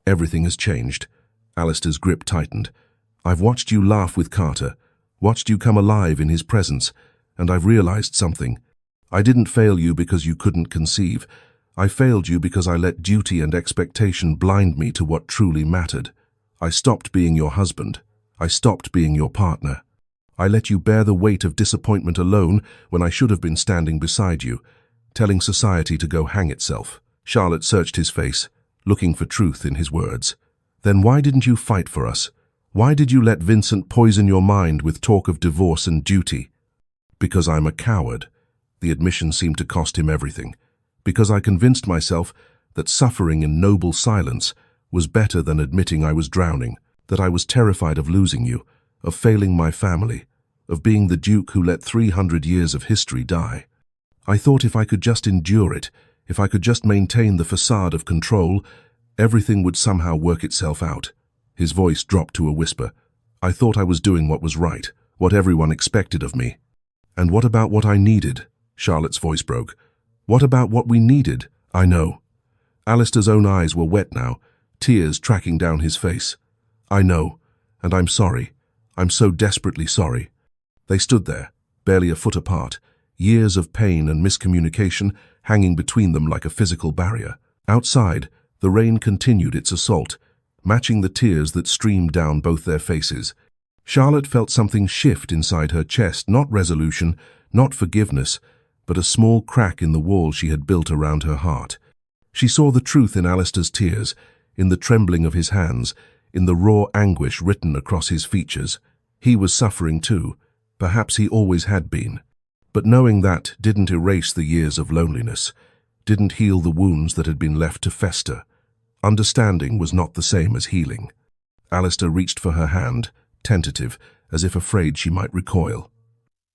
[SPEAKER 1] Everything has changed. Alistair's grip tightened. I've watched you laugh with Carter, watched you come alive in his presence, and I've realized something. I didn't fail you because you couldn't conceive. I failed you because I let duty and expectation blind me to what truly mattered. I stopped being your husband. I stopped being your partner. I let you bear the weight of disappointment alone when I should have been standing beside you, telling society to go hang itself. Charlotte searched his face, looking for truth in his words. Then why didn't you fight for us? Why did you let Vincent poison your mind with talk of divorce and duty? Because I'm a coward. The admission seemed to cost him everything. Because I convinced myself that suffering in noble silence was better than admitting I was drowning, that I was terrified of losing you, of failing my family, of being the Duke who let 300 years of history die. I thought if I could just endure it, if I could just maintain the facade of control, everything would somehow work itself out. His voice dropped to a whisper. I thought I was doing what was right, what everyone expected of me. And what about what I needed? Charlotte's voice broke. What about what we needed? I know. Alistair's own eyes were wet now, tears tracking down his face. I know, and I'm sorry. I'm so desperately sorry. They stood there, barely a foot apart, years of pain and miscommunication hanging between them like a physical barrier. Outside, the rain continued its assault, matching the tears that streamed down both their faces. Charlotte felt something shift inside her chest, not resolution, not forgiveness, but a small crack in the wall she had built around her heart. She saw the truth in Alistair's tears, in the trembling of his hands, in the raw anguish written across his features. He was suffering too. Perhaps he always had been. But knowing that didn't erase the years of loneliness, didn't heal the wounds that had been left to fester. Understanding was not the same as healing. Alistair reached for her hand, tentative, as if afraid she might recoil.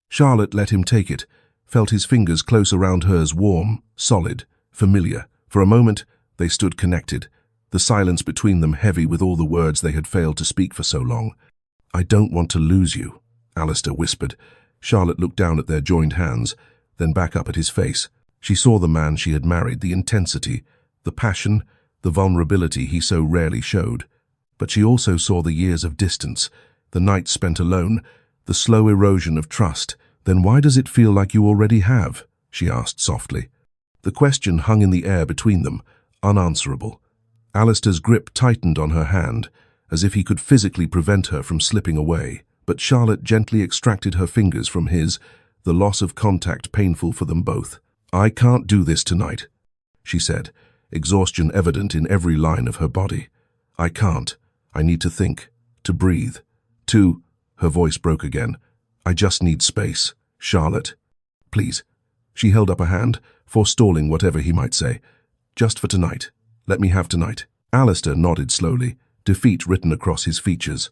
[SPEAKER 1] Charlotte let him take it, felt his fingers close around hers, warm, solid, familiar. For a moment, they stood connected, the silence between them heavy with all the words they had failed to speak for so long. I don't want to lose you, Alistair whispered. Charlotte looked down at their joined hands, then back up at his face. She saw the man she had married, the intensity, the passion, the vulnerability he so rarely showed. But she also saw the years of distance, the nights spent alone, the slow erosion of trust. Then why does it feel like you already have? She asked softly. The question hung in the air between them, unanswerable. Alistair's grip tightened on her hand, as if he could physically prevent her from slipping away. But Charlotte gently extracted her fingers from his, the loss of contact painful for them both. I can't do this tonight, she said, exhaustion evident in every line of her body. I can't. I need to think, to breathe, to... Her voice broke again. I just need space. Charlotte, please. She held up a hand, forestalling whatever he might say. Just for tonight. Let me have tonight. Alistair nodded slowly, defeat written across his features.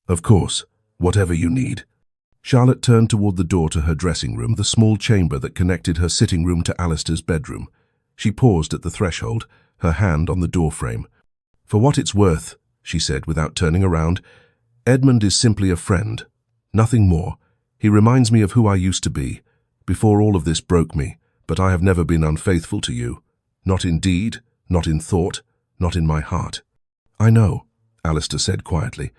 [SPEAKER 1] Of course. Whatever you need. Charlotte turned toward the door to her dressing room, the small chamber that connected her sitting room to Alistair's bedroom. She paused at the threshold, her hand on the doorframe. For what it's worth, she said without turning around, Edmund is simply a friend. Nothing more. He reminds me of who I used to be, before all of this broke me, but I have never been unfaithful to you. Not in deed, not in thought, not in my heart. I know, Alistair said quietly.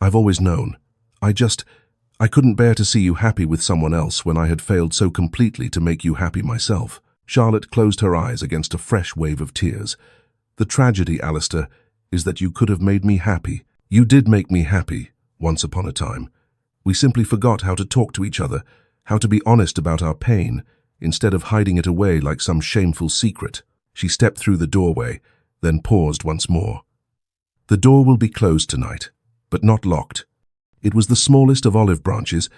[SPEAKER 1] I've always known. I couldn't bear to see you happy with someone else when I had failed so completely to make you happy myself. Charlotte closed her eyes against a fresh wave of tears. The tragedy, Alistair, is that you could have made me happy. You did make me happy, once upon a time. We simply forgot how to talk to each other, how to be honest about our pain, instead of hiding it away like some shameful secret. She stepped through the doorway, then paused once more. The door will be closed tonight, but not locked. It was the smallest of olive branches,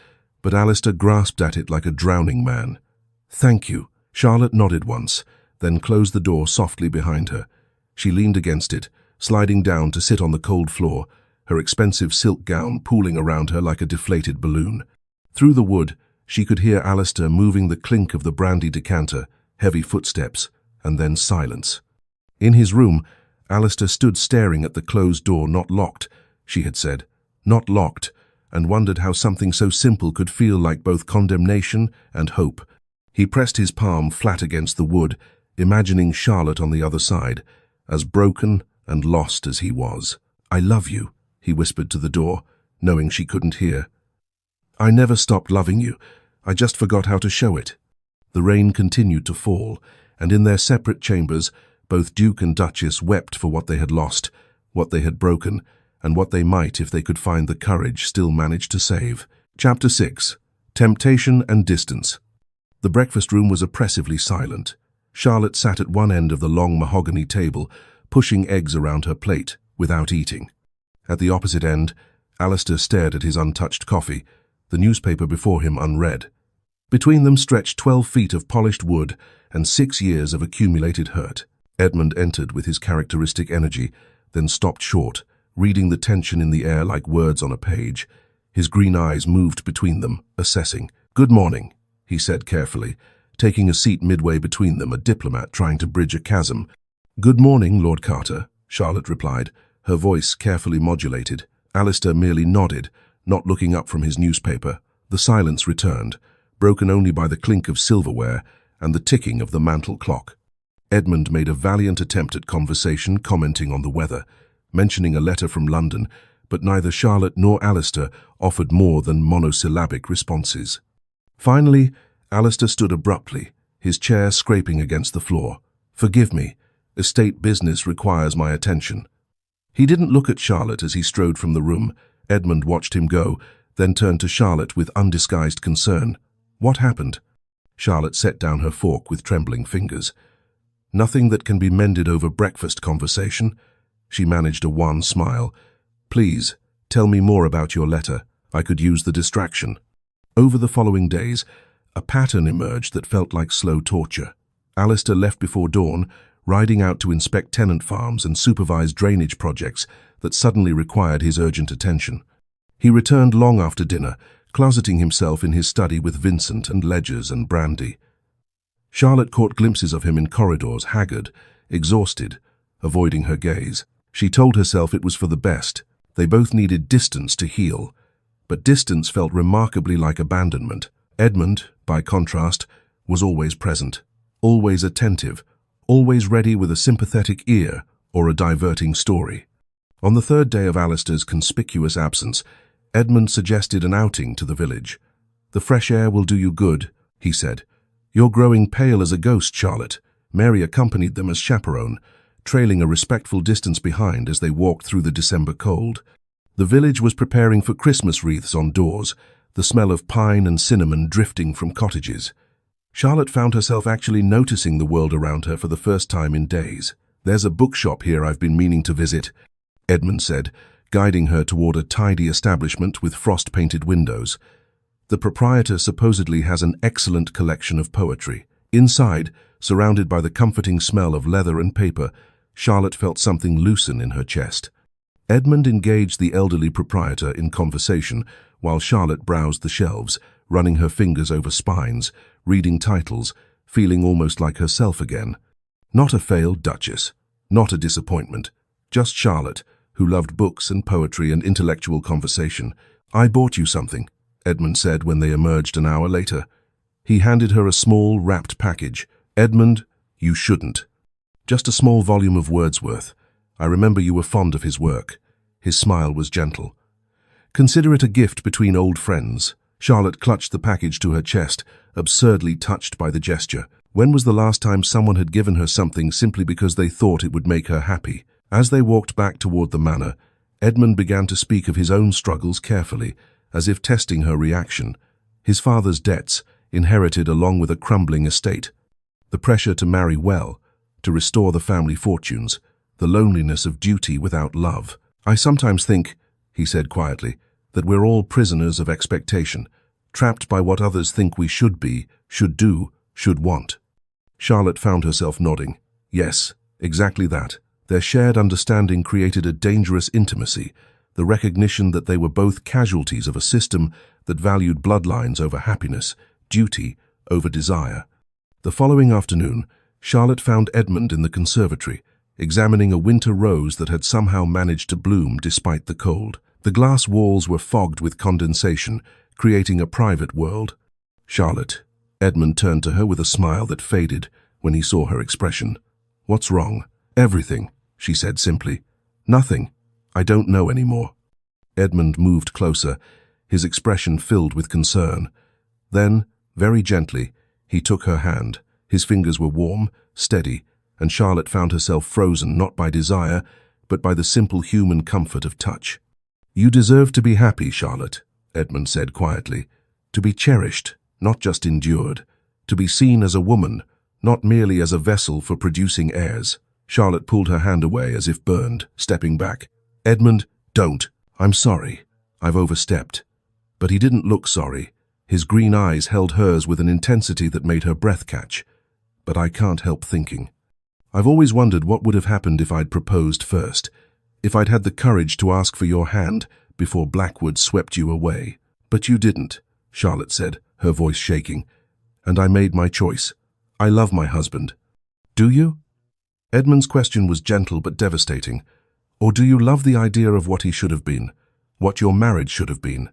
[SPEAKER 1] but Alistair grasped at it like a drowning man. Thank you. Charlotte nodded once, then closed the door softly behind her. She leaned against it, sliding down to sit on the cold floor, her expensive silk gown pooling around her like a deflated balloon. Through the wood, she could hear Alistair moving the clink of the brandy decanter, heavy footsteps, and then silence. In his room, Alistair stood staring at the closed door. Not locked, she had said. Not locked, and wondered how something so simple could feel like both condemnation and hope. He pressed his palm flat against the wood, imagining Charlotte on the other side, as broken and lost as he was. I love you, he whispered to the door, knowing she couldn't hear. I never stopped loving you. I just forgot how to show it. The rain continued to fall, and in their separate chambers, both Duke and Duchess wept for what they had lost, what they had broken, and what they might, if they could find the courage, still manage to save. Chapter 6. Temptation and Distance. The breakfast room was oppressively silent. Charlotte sat at one end of the long mahogany table, pushing eggs around her plate, without eating. At the opposite end, Alistair stared at his untouched coffee, the newspaper before him unread. Between them stretched 12 feet of polished wood and 6 years of accumulated hurt. Edmund entered with his characteristic energy, then stopped short, reading the tension in the air like words on a page. His green eyes moved between them, assessing. "Good morning," he said carefully, taking a seat midway between them, a diplomat trying to bridge a chasm. "Good morning, Lord Carter," Charlotte replied, her voice carefully modulated. Alistair merely nodded, not looking up from his newspaper. The silence returned, broken only by the clink of silverware and the ticking of the mantel clock. Edmund made a valiant attempt at conversation, commenting on the weather, mentioning a letter from London, but neither Charlotte nor Alistair offered more than monosyllabic responses. Finally, Alistair stood abruptly, his chair scraping against the floor. "Forgive me. Estate business requires my attention." He didn't look at Charlotte as he strode from the room. Edmund watched him go, then turned to Charlotte with undisguised concern. "What happened?" Charlotte set down her fork with trembling fingers. "Nothing that can be mended over breakfast conversation." She managed a wan smile. "Please, tell me more about your letter. I could use the distraction." Over the following days, a pattern emerged that felt like slow torture. Alistair left before dawn, riding out to inspect tenant farms and supervise drainage projects that suddenly required his urgent attention. He returned long after dinner, closeting himself in his study with Vincent and ledgers and brandy. Charlotte caught glimpses of him in corridors, haggard, exhausted, avoiding her gaze. She told herself it was for the best. They both needed distance to heal, but distance felt remarkably like abandonment. Edmund, by contrast, was always present, always attentive, always ready with a sympathetic ear or a diverting story. On the third day of Alistair's conspicuous absence, Edmund suggested an outing to the village. "The fresh air will do you good," he said. "You're growing pale as a ghost, Charlotte." Mary accompanied them as chaperone, trailing a respectful distance behind as they walked through the December cold. The village was preparing for Christmas wreaths on doors, the smell of pine and cinnamon drifting from cottages. Charlotte found herself actually noticing the world around her for the first time in days. "There's a bookshop here I've been meaning to visit," Edmund said, guiding her toward a tidy establishment with frost-painted windows. "The proprietor supposedly has an excellent collection of poetry." Inside, surrounded by the comforting smell of leather and paper, Charlotte felt something loosen in her chest. Edmund engaged the elderly proprietor in conversation while Charlotte browsed the shelves, running her fingers over spines, reading titles, feeling almost like herself again. Not a failed duchess, not a disappointment, just Charlotte, who loved books and poetry and intellectual conversation. "I bought you something," Edmund said when they emerged an hour later. He handed her a small, wrapped package. "Edmund, you shouldn't." "Just a small volume of Wordsworth. I remember you were fond of his work." His smile was gentle. "Consider it a gift between old friends." Charlotte clutched the package to her chest, absurdly touched by the gesture. When was the last time someone had given her something simply because they thought it would make her happy? As they walked back toward the manor, Edmund began to speak of his own struggles carefully, as if testing her reaction. His father's debts, inherited along with a crumbling estate. The pressure to marry well, to restore the family fortunes, the loneliness of duty without love. "I sometimes think," he said quietly, "that we're all prisoners of expectation, trapped by what others think we should be, should do, should want." Charlotte found herself nodding. Yes, exactly that. Their shared understanding created a dangerous intimacy, the recognition that they were both casualties of a system that valued bloodlines over happiness, duty over desire. The following afternoon, Charlotte found Edmund in the conservatory, examining a winter rose that had somehow managed to bloom despite the cold. The glass walls were fogged with condensation, creating a private world. "Charlotte," Edmund turned to her with a smile that faded when he saw her expression. "What's wrong?" "Everything," she said simply. "Nothing. I don't know anymore." Edmund moved closer, his expression filled with concern. Then, very gently, he took her hand. His fingers were warm, steady, and Charlotte found herself frozen not by desire, but by the simple human comfort of touch. "You deserve to be happy, Charlotte," Edmund said quietly. "To be cherished, not just endured. To be seen as a woman, not merely as a vessel for producing heirs." Charlotte pulled her hand away as if burned, stepping back. "Edmund, don't. I'm sorry. I've overstepped." But he didn't look sorry. His green eyes held hers with an intensity that made her breath catch. "But I can't help thinking. I've always wondered what would have happened if I'd proposed first, if I'd had the courage to ask for your hand before Blackwood swept you away. But you didn't," Charlotte said, her voice shaking. "And I made my choice. I love my husband." "Do you?" Edmund's question was gentle but devastating. "Or do you love the idea of what he should have been, what your marriage should have been?"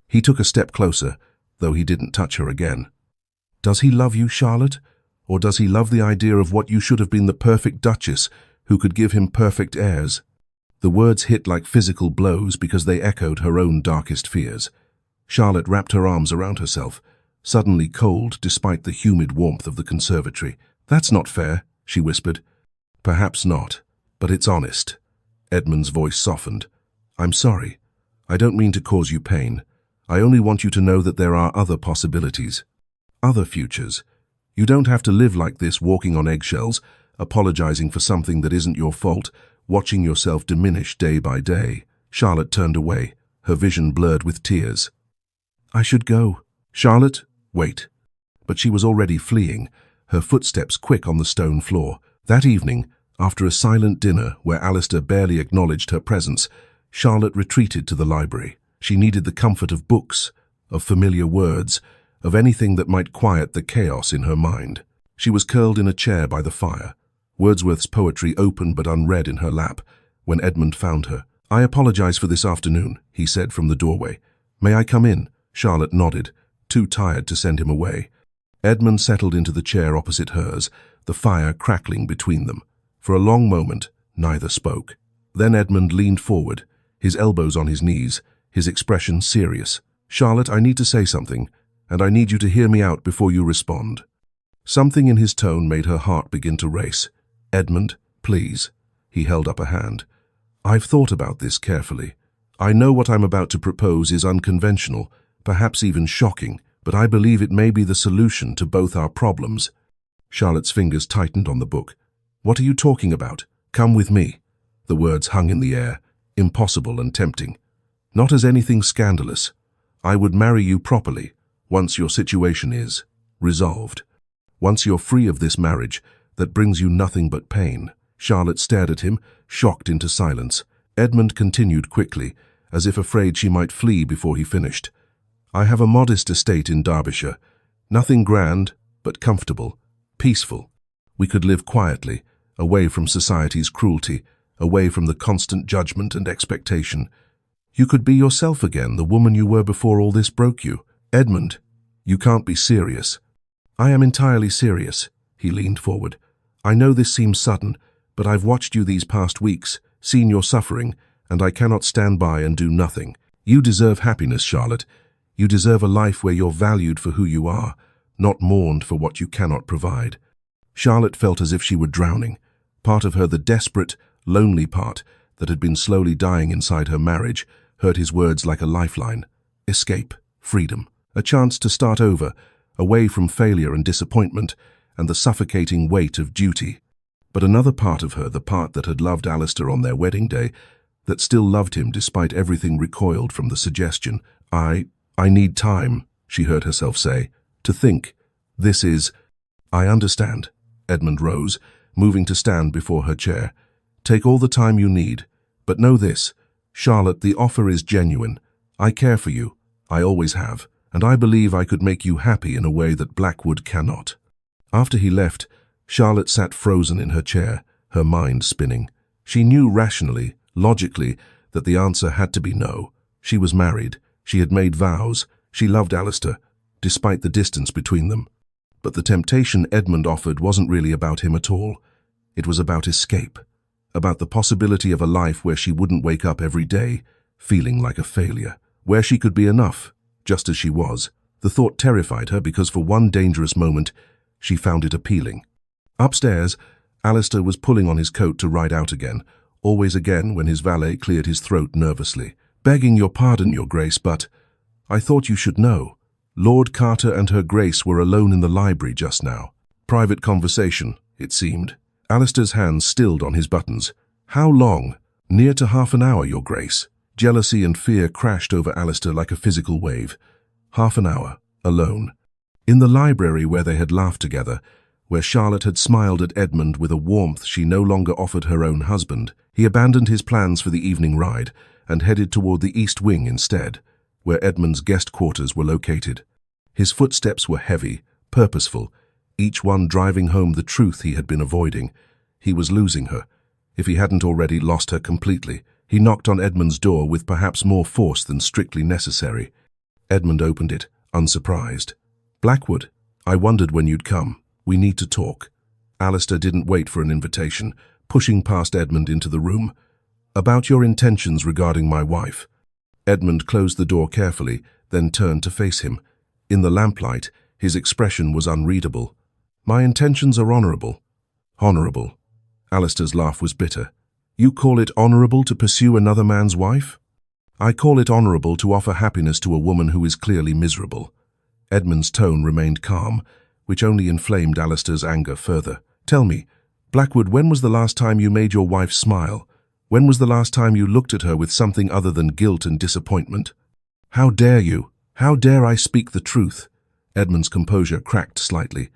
[SPEAKER 1] He took a step closer, though he didn't touch her again. "Does he love you, Charlotte? Or does he love the idea of what you should have been, the perfect duchess who could give him perfect heirs?" The words hit like physical blows because they echoed her own darkest fears. Charlotte wrapped her arms around herself, suddenly cold despite the humid warmth of the conservatory. "That's not fair," she whispered. "Perhaps not, but it's honest." Edmund's voice softened. "I'm sorry. I don't mean to cause you pain. I only want you to know that there are other possibilities, other futures. You don't have to live like this, walking on eggshells, apologizing for something that isn't your fault, watching yourself diminish day by day." Charlotte turned away, her vision blurred with tears. "I should go." "Charlotte, wait." But she was already fleeing, her footsteps quick on the stone floor. That evening, after a silent dinner where Alistair barely acknowledged her presence, Charlotte retreated to the library. She needed the comfort of books, of familiar words, of anything that might quiet the chaos in her mind. She was curled in a chair by the fire, Wordsworth's poetry open but unread in her lap, when Edmund found her. "I apologize for this afternoon," he said from the doorway. "May I come in?" Charlotte nodded, too tired to send him away. Edmund settled into the chair opposite hers, the fire crackling between them. For a long moment, neither spoke. Then Edmund leaned forward, his elbows on his knees, his expression serious. "Charlotte, I need to say something, and I need you to hear me out before you respond." Something in his tone made her heart begin to race. "Edmund, please." He held up a hand. "I've thought about this carefully. I know what I'm about to propose is unconventional, perhaps even shocking, but I believe it may be the solution to both our problems." Charlotte's fingers tightened on the book. "What are you talking about? Come with me." The words hung in the air, impossible and tempting. "Not as anything scandalous. I would marry you properly, once your situation is resolved. Once you're free of this marriage that brings you nothing but pain." Charlotte stared at him, shocked into silence. Edmund continued quickly, as if afraid she might flee before he finished. "I have a modest estate in Derbyshire. Nothing grand, but comfortable, peaceful. We could live quietly, away from society's cruelty, away from the constant judgment and expectation. You could be yourself again, the woman you were before all this broke you." "Edmund, you can't be serious." "I am entirely serious." He leaned forward. "I know this seems sudden, but I've watched you these past weeks, seen your suffering, and I cannot stand by and do nothing. You deserve happiness, Charlotte. You deserve a life where you're valued for who you are, not mourned for what you cannot provide." Charlotte felt as if she were drowning. Part of her, the desperate, lonely part that had been slowly dying inside her marriage, heard his words like a lifeline. Escape, freedom, a chance to start over, away from failure and disappointment and the suffocating weight of duty. But another part of her, the part that had loved Alistair on their wedding day, that still loved him despite everything, recoiled from the suggestion. I need time," she heard herself say, "to think. This is—" "I understand." Edmund rose, moving to stand before her chair. "Take all the time you need. But know this, Charlotte, the offer is genuine. I care for you. I always have. And I believe I could make you happy in a way that Blackwood cannot." After he left, Charlotte sat frozen in her chair, her mind spinning. She knew rationally, logically, that the answer had to be no. She was married. She had made vows. She loved Alistair, despite the distance between them. But the temptation Edmund offered wasn't really about him at all. It was about escape, about the possibility of a life where she wouldn't wake up every day feeling like a failure, where she could be enough, just as she was. The thought terrified her because for one dangerous moment, she found it appealing. Upstairs, Alistair was pulling on his coat to ride out again, always again when his valet cleared his throat nervously. "Begging your pardon, Your Grace, but I thought you should know. Lord Carter and Her Grace were alone in the library just now. Private conversation, it seemed." Alistair's hands stilled on his buttons. How long? Near to half an hour, Your Grace. Jealousy and fear crashed over Alistair like a physical wave. Half an hour, alone. In the library where they had laughed together, where Charlotte had smiled at Edmund with a warmth she no longer offered her own husband, he abandoned his plans for the evening ride and headed toward the East Wing instead, where Edmund's guest quarters were located. His footsteps were heavy, purposeful, each one driving home the truth he had been avoiding. He was losing her, if he hadn't already lost her completely. He knocked on Edmund's door with perhaps more force than strictly necessary. Edmund opened it, unsurprised. "Blackwood, I wondered when you'd come. We need to talk." Alistair didn't wait for an invitation, pushing past Edmund into the room. "About your intentions regarding my wife." Edmund closed the door carefully, then turned to face him. In the lamplight, his expression was unreadable. "My intentions are honorable." "Honorable?" Alistair's laugh was bitter. "You call it honorable to pursue another man's wife?" "I call it honorable to offer happiness to a woman who is clearly miserable." Edmund's tone remained calm, which only inflamed Alistair's anger further. "Tell me, Blackwood, when was the last time you made your wife smile? When was the last time you looked at her with something other than guilt and disappointment?" "How dare you? How dare I speak the truth?" Edmund's composure cracked slightly.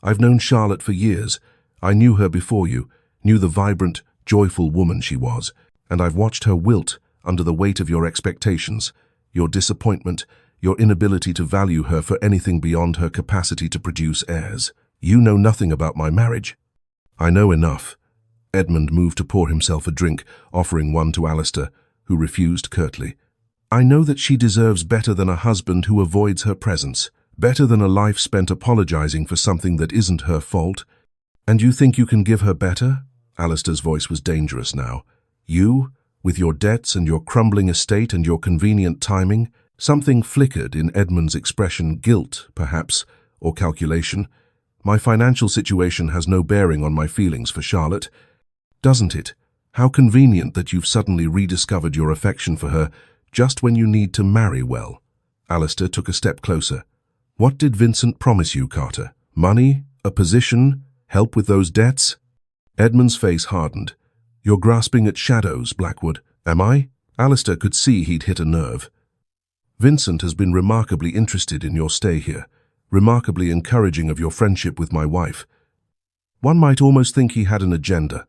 [SPEAKER 1] "I've known Charlotte for years. I knew her before you, knew the vibrant, joyful woman she was, and I've watched her wilt under the weight of your expectations, your disappointment, your inability to value her for anything beyond her capacity to produce heirs. You know nothing about my marriage." "I know enough." Edmund moved to pour himself a drink, offering one to Alistair, who refused curtly. "I know that she deserves better than a husband who avoids her presence, better than a life spent apologizing for something that isn't her fault. And you think you can give her better?" Alistair's voice was dangerous now. "You, with your debts and your crumbling estate and your convenient timing?" Something flickered in Edmund's expression, guilt, perhaps, or calculation. "My financial situation has no bearing on my feelings for Charlotte." "Doesn't it? How convenient that you've suddenly rediscovered your affection for her just when you need to marry well." Alistair took a step closer. "What did Vincent promise you, Carter? Money? A position? Help with those debts?" Edmund's face hardened. "You're grasping at shadows, Blackwood." "Am I?" Alistair could see he'd hit a nerve. "Vincent has been remarkably interested in your stay here, remarkably encouraging of your friendship with my wife. One might almost think he had an agenda.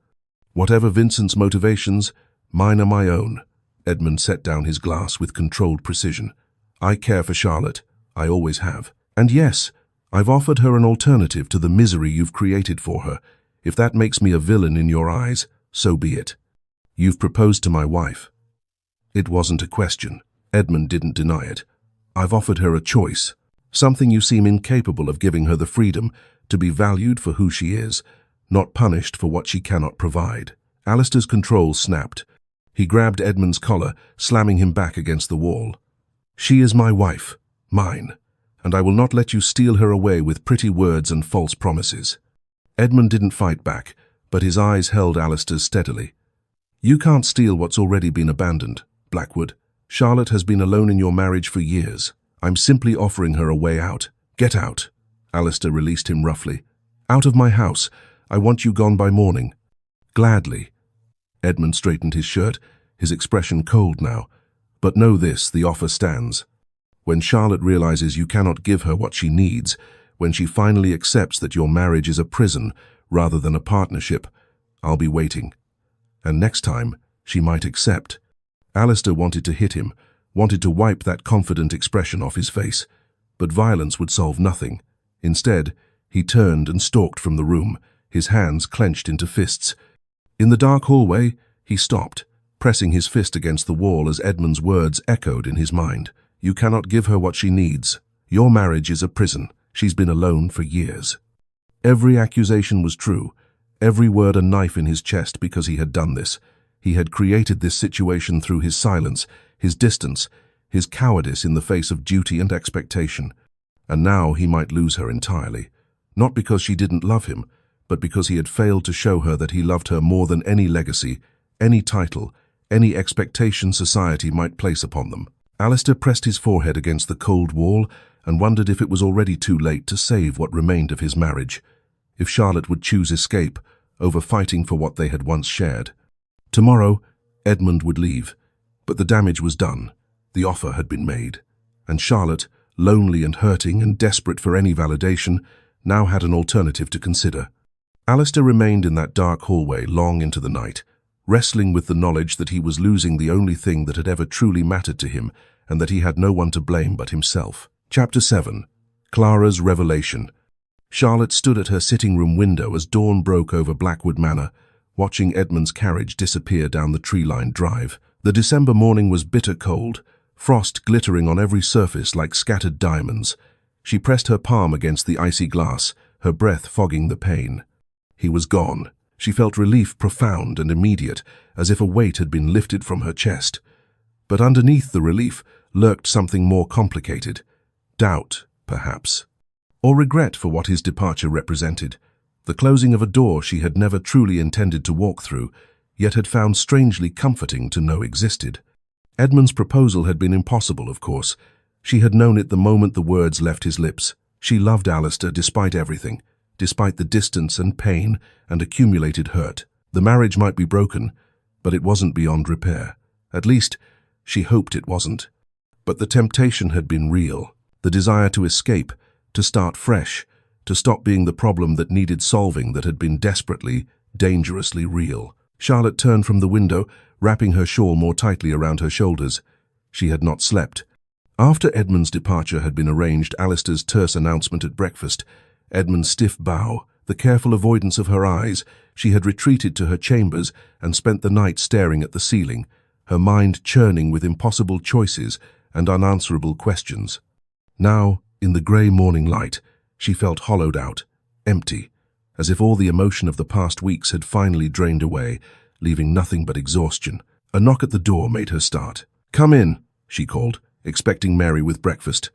[SPEAKER 1] Whatever Vincent's motivations, mine are my own." Edmund set down his glass with controlled precision. "I care for Charlotte. I always have. And yes, I've offered her an alternative to the misery you've created for her. If that makes me a villain in your eyes, so be it. You've proposed to my wife." It wasn't a question. Edmund didn't deny it. "I've offered her a choice, something you seem incapable of giving her the freedom to be valued for who she is, not punished for what she cannot provide." Alistair's control snapped. He grabbed Edmund's collar, slamming him back against the wall. "She is my wife, mine, and I will not let you steal her away with pretty words and false promises." Edmund didn't fight back, but his eyes held Alistair's steadily. "You can't steal what's already been abandoned, Blackwood. Charlotte has been alone in your marriage for years. I'm simply offering her a way out. Get out." Alistair released him roughly. "Out of my house. I want you gone by morning." "Gladly." Edmund straightened his shirt, his expression cold now. "But know this, the offer stands. When Charlotte realizes you cannot give her what she needs, when she finally accepts that your marriage is a prison rather than a partnership, I'll be waiting. And next time, she might accept." Alistair wanted to hit him, wanted to wipe that confident expression off his face, but violence would solve nothing. Instead, he turned and stalked from the room, his hands clenched into fists. In the dark hallway, he stopped, pressing his fist against the wall as Edmund's words echoed in his mind. "You cannot give her what she needs. Your marriage is a prison. She's been alone for years." Every accusation was true, every word a knife in his chest because he had done this. He had created this situation through his silence, his distance, his cowardice in the face of duty and expectation. And now he might lose her entirely. Not because she didn't love him, but because he had failed to show her that he loved her more than any legacy, any title, any expectation society might place upon them. Alistair pressed his forehead against the cold wall and wondered if it was already too late to save what remained of his marriage. If Charlotte would choose escape, over fighting for what they had once shared. Tomorrow, Edmund would leave, but the damage was done. The offer had been made, and Charlotte, lonely and hurting and desperate for any validation, now had an alternative to consider. Alistair remained in that dark hallway long into the night, wrestling with the knowledge that he was losing the only thing that had ever truly mattered to him, and that he had no one to blame but himself. Chapter 7. Clara's Revelation. Charlotte stood at her sitting room window as dawn broke over Blackwood Manor, watching Edmund's carriage disappear down the tree-lined drive. The December morning was bitter cold, frost glittering on every surface like scattered diamonds. She pressed her palm against the icy glass, her breath fogging the pain. He was gone. She felt relief profound and immediate, as if a weight had been lifted from her chest. But underneath the relief lurked something more complicated. Doubt, perhaps. Or regret for what his departure represented. The closing of a door she had never truly intended to walk through, yet had found strangely comforting to know existed. Edmund's proposal had been impossible, of course. She had known it the moment the words left his lips. She loved Alistair despite everything, despite the distance and pain and accumulated hurt. The marriage might be broken, but it wasn't beyond repair. At least, she hoped it wasn't. But the temptation had been real. The desire to escape, to start fresh, to stop being the problem that needed solving that had been desperately, dangerously real. Charlotte turned from the window, wrapping her shawl more tightly around her shoulders. She had not slept. After Edmund's departure had been arranged, Alistair's terse announcement at breakfast, Edmund's stiff bow, the careful avoidance of her eyes, she had retreated to her chambers and spent the night staring at the ceiling, her mind churning with impossible choices and unanswerable questions. Now, in the grey morning light, she felt hollowed out, empty, as if all the emotion of the past weeks had finally drained away, leaving nothing but exhaustion. A knock at the door made her start. "Come in," she called, expecting Mary with breakfast.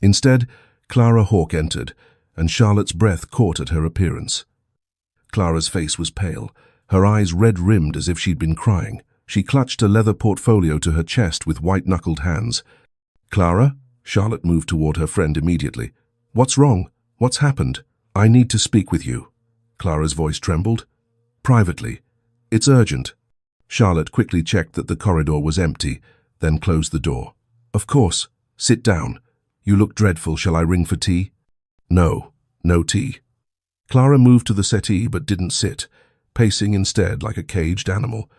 [SPEAKER 1] Instead, Clara Hawke entered, and Charlotte's breath caught at her appearance. Clara's face was pale, her eyes red-rimmed as if she'd been crying. She clutched a leather portfolio to her chest with white-knuckled hands. "Clara?" Charlotte moved toward her friend immediately. "What's wrong? What's happened?" "I need to speak with you." Clara's voice trembled. "Privately. It's urgent." Charlotte quickly checked that the corridor was empty, then closed the door. "Of course. Sit down. You look dreadful. Shall I ring for tea?" "No. No tea." Clara moved to the settee but didn't sit, pacing instead like a caged animal.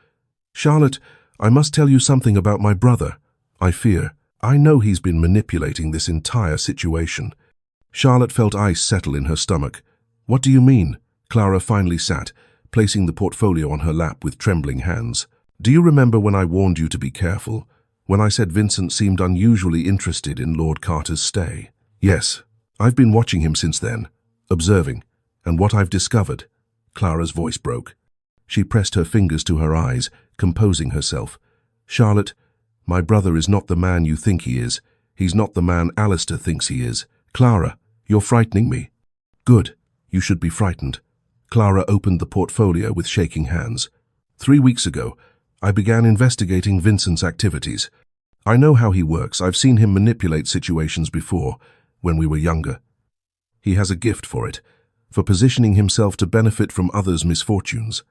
[SPEAKER 1] "Charlotte, I must tell you something about my brother. I know he's been manipulating this entire situation." Charlotte felt ice settle in her stomach. "What do you mean?" Clara finally sat, placing the portfolio on her lap with trembling hands. "Do you remember when I warned you to be careful? When I said Vincent seemed unusually interested in Lord Carter's stay?" "Yes. I've been watching him since then, observing, and what I've discovered." Clara's voice broke. She pressed her fingers to her eyes, composing herself. "Charlotte, my brother is not the man you think he is. He's not the man Alistair thinks he is. Clara, you're frightening me." "Good. You should be frightened." Clara opened the portfolio with shaking hands. 3 weeks ago, I began investigating Vincent's activities. I know how he works. I've seen him manipulate situations before, when we were younger. He has a gift for it, for positioning himself to benefit from others' misfortunes.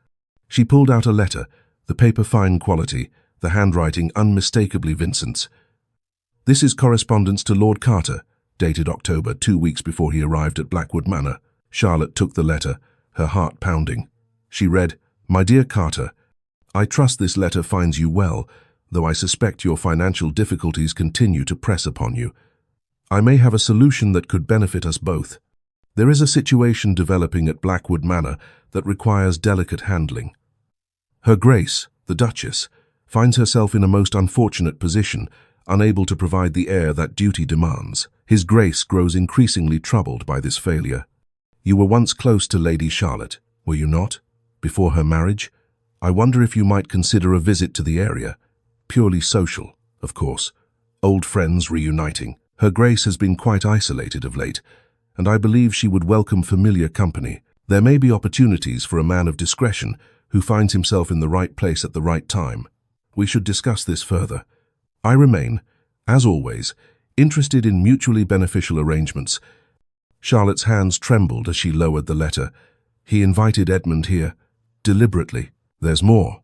[SPEAKER 1] She pulled out a letter, the paper fine quality, the handwriting unmistakably Vincent's. "This is correspondence to Lord Carter, dated October, 2 weeks before he arrived at Blackwood Manor." Charlotte took the letter, her heart pounding. She read, "My dear Carter, I trust this letter finds you well, though I suspect your financial difficulties continue to press upon you. I may have a solution that could benefit us both. There is a situation developing at Blackwood Manor that requires delicate handling. Her Grace, the Duchess, finds herself in a most unfortunate position, unable to provide the heir that duty demands. His Grace grows increasingly troubled by this failure. You were once close to Lady Charlotte, were you not? Before her marriage? I wonder if you might consider a visit to the area. Purely social, of course. Old friends reuniting. Her Grace has been quite isolated of late, and I believe she would welcome familiar company. There may be opportunities for a man of discretion who finds himself in the right place at the right time. We should discuss this further. I remain, as always, interested in mutually beneficial arrangements." Charlotte's hands trembled as she lowered the letter. "He invited Edmund here. deliberately. There's more.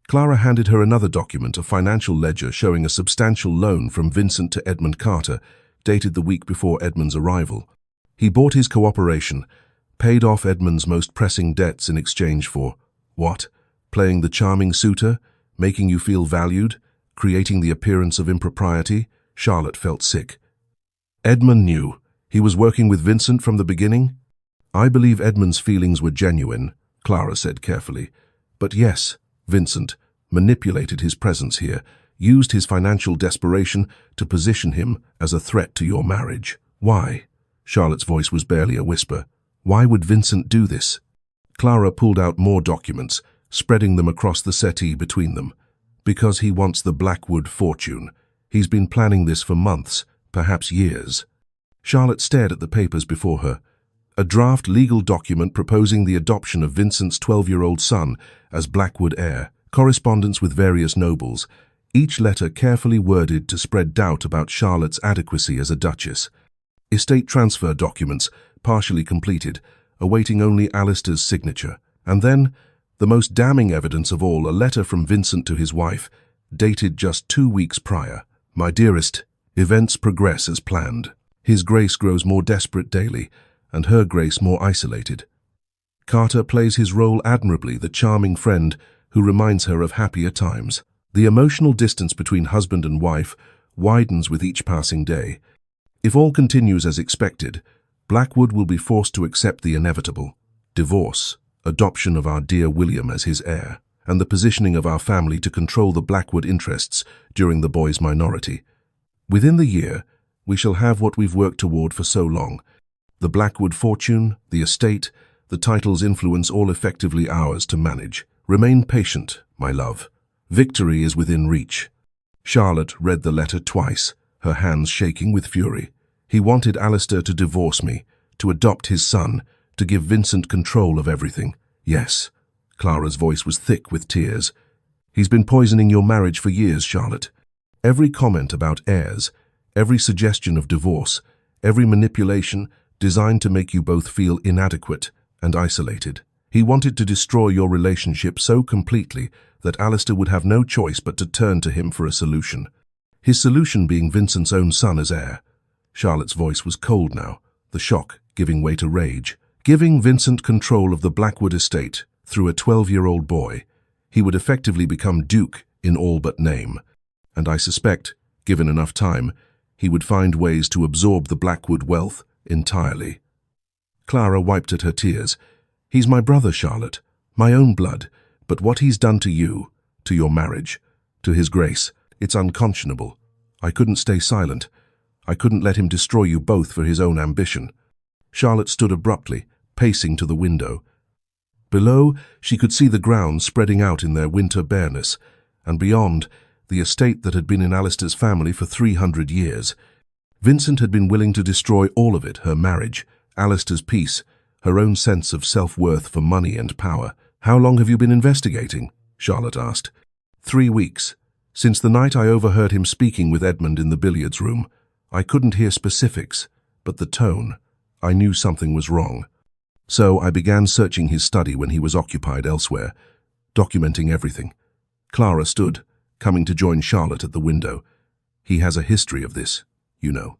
[SPEAKER 1] Clara handed her another document, a financial ledger showing a substantial loan from Vincent to Edmund Carter, dated the week before Edmund's arrival. He bought his cooperation, paid off Edmund's most pressing debts in exchange for, what? Playing the charming suitor? Making you feel valued? Creating the appearance of impropriety? Charlotte felt sick. Edmund knew. He was working with Vincent from the beginning? I believe Edmund's feelings were genuine, Clara said carefully. But yes, Vincent manipulated his presence here, used his financial desperation to position him as a threat to your marriage. Why? Charlotte's voice was barely a whisper. Why would Vincent do this? Clara pulled out more documents, spreading them across the settee between them. Because he wants the Blackwood fortune. He's been planning this for months, perhaps years. Charlotte stared at the papers before her. A draft legal document proposing the adoption of Vincent's 12-year-old son as Blackwood heir, correspondence with various nobles, each letter carefully worded to spread doubt about Charlotte's adequacy as a duchess. Estate transfer documents, partially completed, awaiting only Alistair's signature. And then, the most damning evidence of all, a letter from Vincent to his wife, dated just 2 weeks prior. My dearest, events progress as planned. His Grace grows more desperate daily, and her Grace more isolated. Carter plays his role admirably, the charming friend who reminds her of happier times. The emotional distance between husband and wife widens with each passing day. If all continues as expected, Blackwood will be forced to accept the inevitable: divorce, adoption of our dear William as his heir, and the positioning of our family to control the Blackwood interests during the boy's minority. Within the year, we shall have what we've worked toward for so long: the Blackwood fortune, the estate, the title's influence, all effectively ours to manage. Remain patient, my love. Victory is within reach. Charlotte read the letter twice, her hands shaking with fury. He wanted Alistair to divorce me, to adopt his son, to give Vincent control of everything. Yes. Clara's voice was thick with tears. He's been poisoning your marriage for years, Charlotte. Every comment about heirs, every suggestion of divorce, every manipulation designed to make you both feel inadequate and isolated. He wanted to destroy your relationship so completely that Alistair would have no choice but to turn to him for a solution. His solution being Vincent's own son as heir. Charlotte's voice was cold now, the shock giving way to rage. Giving Vincent control of the Blackwood estate through a 12-year-old boy, he would effectively become Duke in all but name. And I suspect, given enough time, he would find ways to absorb the Blackwood wealth entirely. Clara wiped at her tears. He's my brother, Charlotte, my own blood, but what he's done to you, to your marriage, to his Grace, it's unconscionable. I couldn't stay silent. I couldn't let him destroy you both for his own ambition. Charlotte stood abruptly, pacing to the window. Below, she could see the grounds spreading out in their winter bareness, and beyond, the estate that had been in Alistair's family for 300 years. Vincent had been willing to destroy all of it: her marriage, Alistair's peace, her own sense of self-worth for money and power. How long have you been investigating? Charlotte asked. 3 weeks. Since the night I overheard him speaking with Edmund in the billiards room. I couldn't hear specifics, but the tone. I knew something was wrong. So I began searching his study when he was occupied elsewhere, documenting everything. Clara stood, coming to join Charlotte at the window. He has a history of this, you know.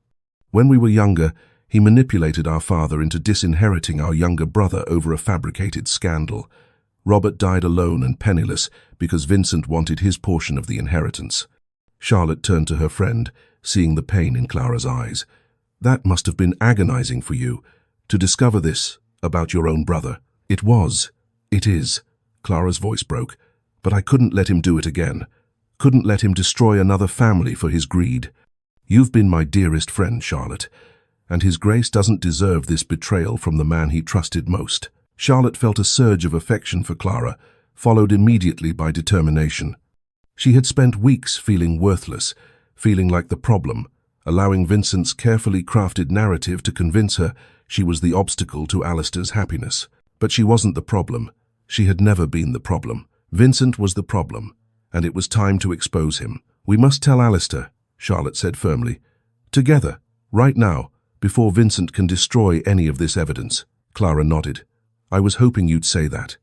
[SPEAKER 1] When we were younger, he manipulated our father into disinheriting our younger brother over a fabricated scandal. Robert died alone and penniless because Vincent wanted his portion of the inheritance. Charlotte turned to her friend, seeing the pain in Clara's eyes. That must have been agonizing for you, to discover this about your own brother. It was. It is. Clara's voice broke. But I couldn't let him do it again. Couldn't let him destroy another family for his greed. You've been my dearest friend, Charlotte, and his Grace doesn't deserve this betrayal from the man he trusted most. Charlotte felt a surge of affection for Clara, followed immediately by determination. She had spent weeks feeling worthless, feeling like the problem, allowing Vincent's carefully crafted narrative to convince her she was the obstacle to Alistair's happiness. But she wasn't the problem. She had never been the problem. Vincent was the problem, and it was time to expose him. We must tell Alistair, Charlotte said firmly. Together, right now, before Vincent can destroy any of this evidence. Clara nodded. I was hoping you'd say that.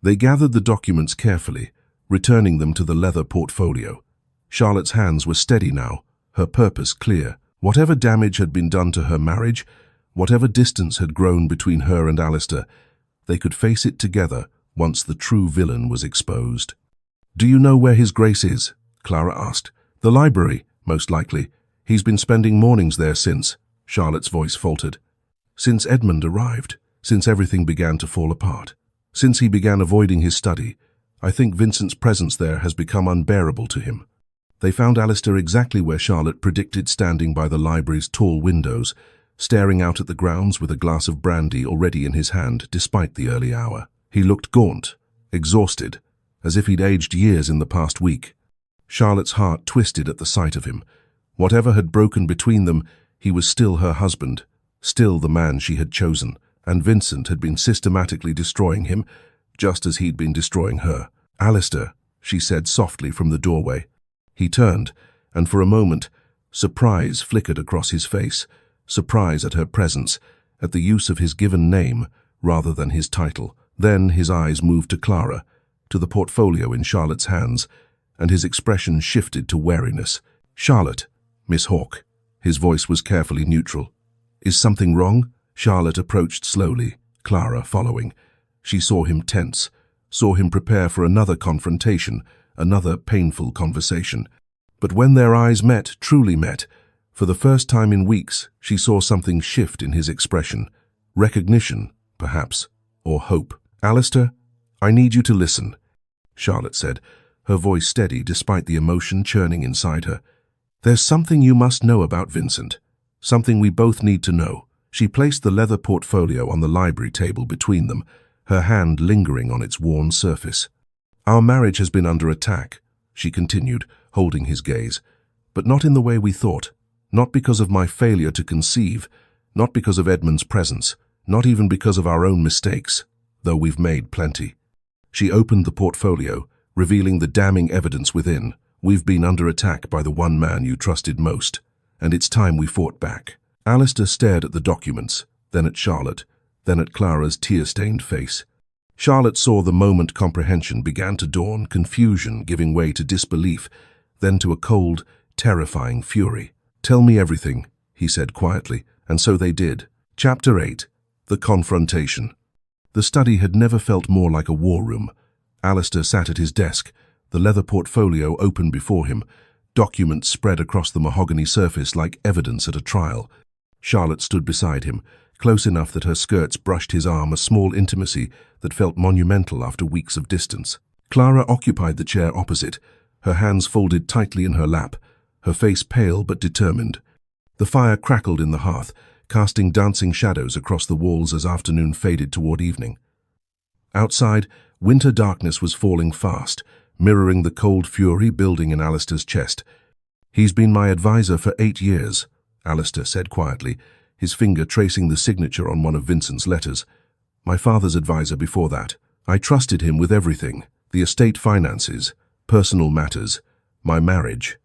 [SPEAKER 1] They gathered the documents carefully, returning them to the leather portfolio. Charlotte's hands were steady now, her purpose clear. Whatever damage had been done to her marriage, whatever distance had grown between her and Alistair, they could face it together once the true villain was exposed. "Do you know where His Grace is?" Clara asked. "The library, most likely. He's been spending mornings there since," Charlotte's voice faltered. "Since Edmund arrived, since everything began to fall apart. Since he began avoiding his study, I think Vincent's presence there has become unbearable to him." They found Alistair exactly where Charlotte predicted, standing by the library's tall windows, staring out at the grounds with a glass of brandy already in his hand despite the early hour. He looked gaunt, exhausted, as if he'd aged years in the past week. Charlotte's heart twisted at the sight of him. Whatever had broken between them, he was still her husband, still the man she had chosen, and Vincent had been systematically destroying him, just as he'd been destroying her. "Alistair," she said softly from the doorway. He turned, and for a moment, surprise flickered across his face, surprise at her presence, at the use of his given name rather than his title. Then his eyes moved to Clara, to the portfolio in Charlotte's hands, and his expression shifted to wariness. "Charlotte, Miss Hawke." His voice was carefully neutral. "Is something wrong?" Charlotte approached slowly, Clara following. She saw him tense, saw him prepare for another confrontation, another painful conversation. But when their eyes met, truly met, for the first time in weeks, she saw something shift in his expression. Recognition, perhaps, or hope. "Alistair, I need you to listen," Charlotte said, her voice steady despite the emotion churning inside her. "There's something you must know about Vincent, something we both need to know." She placed the leather portfolio on the library table between them, her hand lingering on its worn surface. "Our marriage has been under attack," she continued, holding his gaze, "but not in the way we thought. Not because of my failure to conceive, not because of Edmund's presence, not even because of our own mistakes, though we've made plenty." She opened the portfolio, revealing the damning evidence within. "We've been under attack by the one man you trusted most, and it's time we fought back." Alistair stared at the documents, then at Charlotte, then at Clara's tear-stained face. Charlotte saw the moment comprehension began to dawn, confusion giving way to disbelief, then to a cold, terrifying fury. "Tell me everything," he said quietly, and so they did. Chapter 8. The Confrontation. The study had never felt more like a war room. Alistair sat at his desk, the leather portfolio open before him, documents spread across the mahogany surface like evidence at a trial. Charlotte stood beside him, close enough that her skirts brushed his arm, a small intimacy that felt monumental after weeks of distance. Clara occupied the chair opposite, her hands folded tightly in her lap, her face pale but determined. The fire crackled in the hearth, casting dancing shadows across the walls as afternoon faded toward evening. Outside, winter darkness was falling fast, mirroring the cold fury building in Alistair's chest. "He's been my advisor for 8 years, Alistair said quietly, his finger tracing the signature on one of Vincent's letters. "My father's advisor before that. I trusted him with everything, the estate finances, personal matters, my marriage."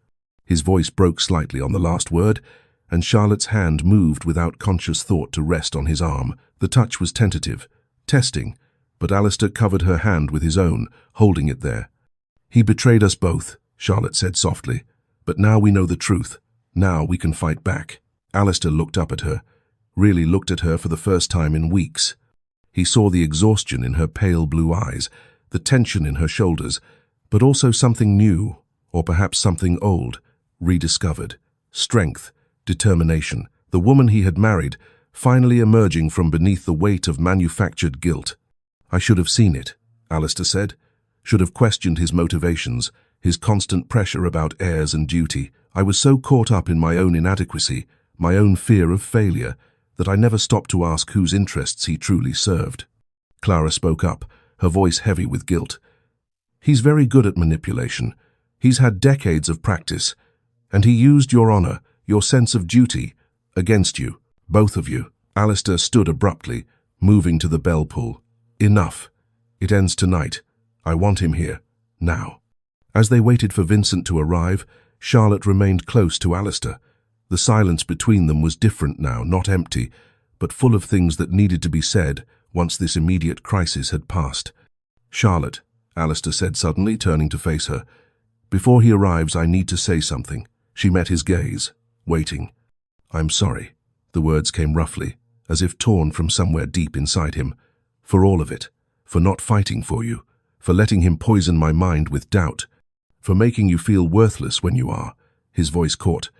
[SPEAKER 1] His voice broke slightly on the last word, and Charlotte's hand moved without conscious thought to rest on his arm. The touch was tentative, testing, but Alistair covered her hand with his own, holding it there. "He betrayed us both," Charlotte said softly, "but now we know the truth. Now we can fight back." Alistair looked up at her, really looked at her for the first time in weeks. He saw the exhaustion in her pale blue eyes, the tension in her shoulders, but also something new, or perhaps something old, rediscovered. Strength, determination. The woman he had married, finally emerging from beneath the weight of manufactured guilt. "I should have seen it," Alistair said. "Should have questioned his motivations, his constant pressure about heirs and duty. I was so caught up in my own inadequacy, my own fear of failure, that I never stopped to ask whose interests he truly served." Clara spoke up, her voice heavy with guilt. "He's very good at manipulation. He's had decades of practice. And he used your honor, your sense of duty, against you, both of you." Alistair stood abruptly, moving to the bell pull. "Enough. It ends tonight. I want him here, now." As they waited for Vincent to arrive, Charlotte remained close to Alistair. The silence between them was different now, not empty, but full of things that needed to be said once this immediate crisis had passed. Charlotte, Alistair said suddenly, turning to face her. Before he arrives, I need to say something. She met his gaze, waiting. I'm sorry. The words came roughly, as if torn from somewhere deep inside him. For all of it. For not fighting for you. For letting him poison my mind with doubt. For making you feel worthless when you are. His voice caught.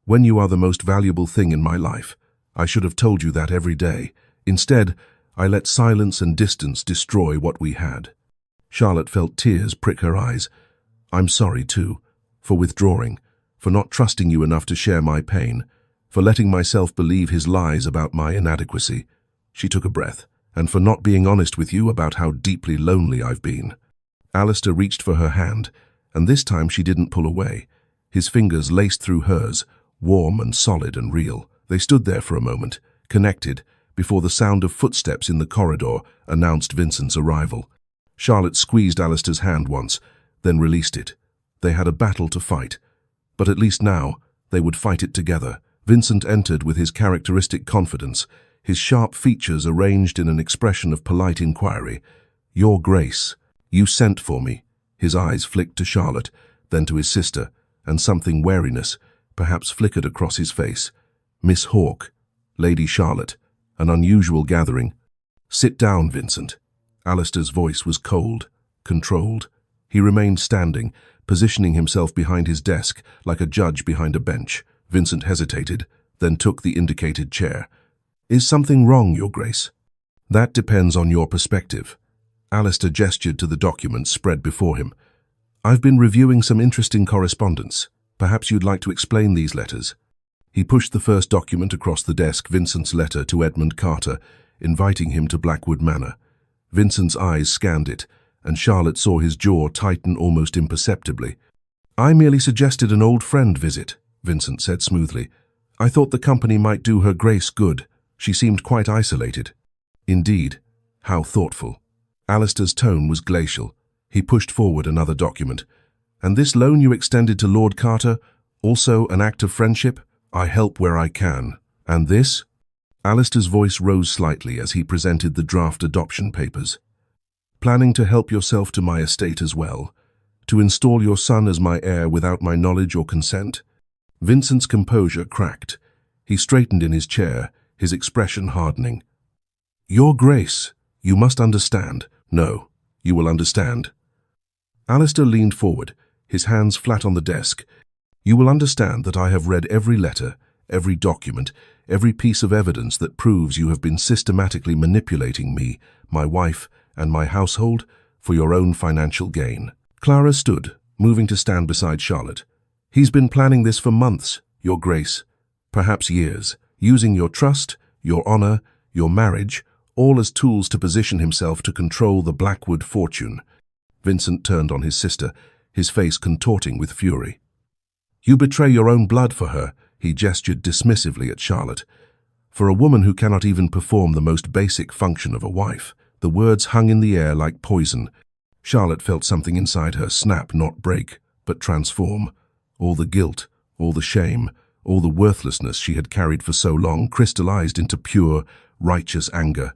[SPEAKER 1] When you are the most valuable thing in my life. I should have told you that every day. Instead, I let silence and distance destroy what we had. Charlotte felt tears prick her eyes. I'm sorry, too. For withdrawing. For not trusting you enough to share my pain. For letting myself believe his lies about my inadequacy. She took a breath. And for not being honest with you about how deeply lonely I've been. Alistair reached for her hand, and this time she didn't pull away. His fingers laced through hers, warm and solid and real. They stood there for a moment, connected, before the sound of footsteps in the corridor announced Vincent's arrival. Charlotte squeezed Alistair's hand once, then released it. They had a battle to fight, but at least now they would fight it together. Vincent entered with his characteristic confidence, his sharp features arranged in an expression of polite inquiry. Your Grace, you sent for me. His eyes flicked to Charlotte, then to his sister, and something wariness perhaps flickered across his face. Miss Hawke, Lady Charlotte, an unusual gathering. Sit down, Vincent. Alistair's voice was cold, controlled. He remained standing, positioning himself behind his desk like a judge behind a bench. Vincent hesitated, then took the indicated chair. Is something wrong, Your Grace? That depends on your perspective. Alistair gestured to the documents spread before him. I've been reviewing some interesting correspondence. Perhaps you'd like to explain these letters. He pushed the first document across the desk, Vincent's letter to Edmund Carter, inviting him to Blackwood Manor. Vincent's eyes scanned it, and Charlotte saw his jaw tighten almost imperceptibly. I merely suggested an old friend visit, Vincent said smoothly. I thought the company might do Her Grace good. She seemed quite isolated. Indeed. How thoughtful. Alistair's tone was glacial. He pushed forward another document. And this loan you extended to Lord Carter, also an act of friendship? I help where I can. And this? Alistair's voice rose slightly as he presented the draft adoption papers. Planning to help yourself to my estate as well? To install your son as my heir without my knowledge or consent? Vincent's composure cracked. He straightened in his chair, his expression hardening. Your Grace, you must understand. No, you will understand. Alistair leaned forward, his hands flat on the desk. You will understand that I have read every letter, every document, every piece of evidence that proves you have been systematically manipulating me, my wife, and my household for your own financial gain. Clara stood, moving to stand beside Charlotte. He's been planning this for months, Your Grace, perhaps years, using your trust, your honor, your marriage, all as tools to position himself to control the Blackwood fortune. Vincent turned on his sister, his face contorting with fury. You betray your own blood for her, he gestured dismissively at Charlotte. For a woman who cannot even perform the most basic function of a wife. The words hung in the air like poison. Charlotte felt something inside her snap, not break, but transform. All the guilt, all the shame, all the worthlessness she had carried for so long crystallized into pure, righteous anger.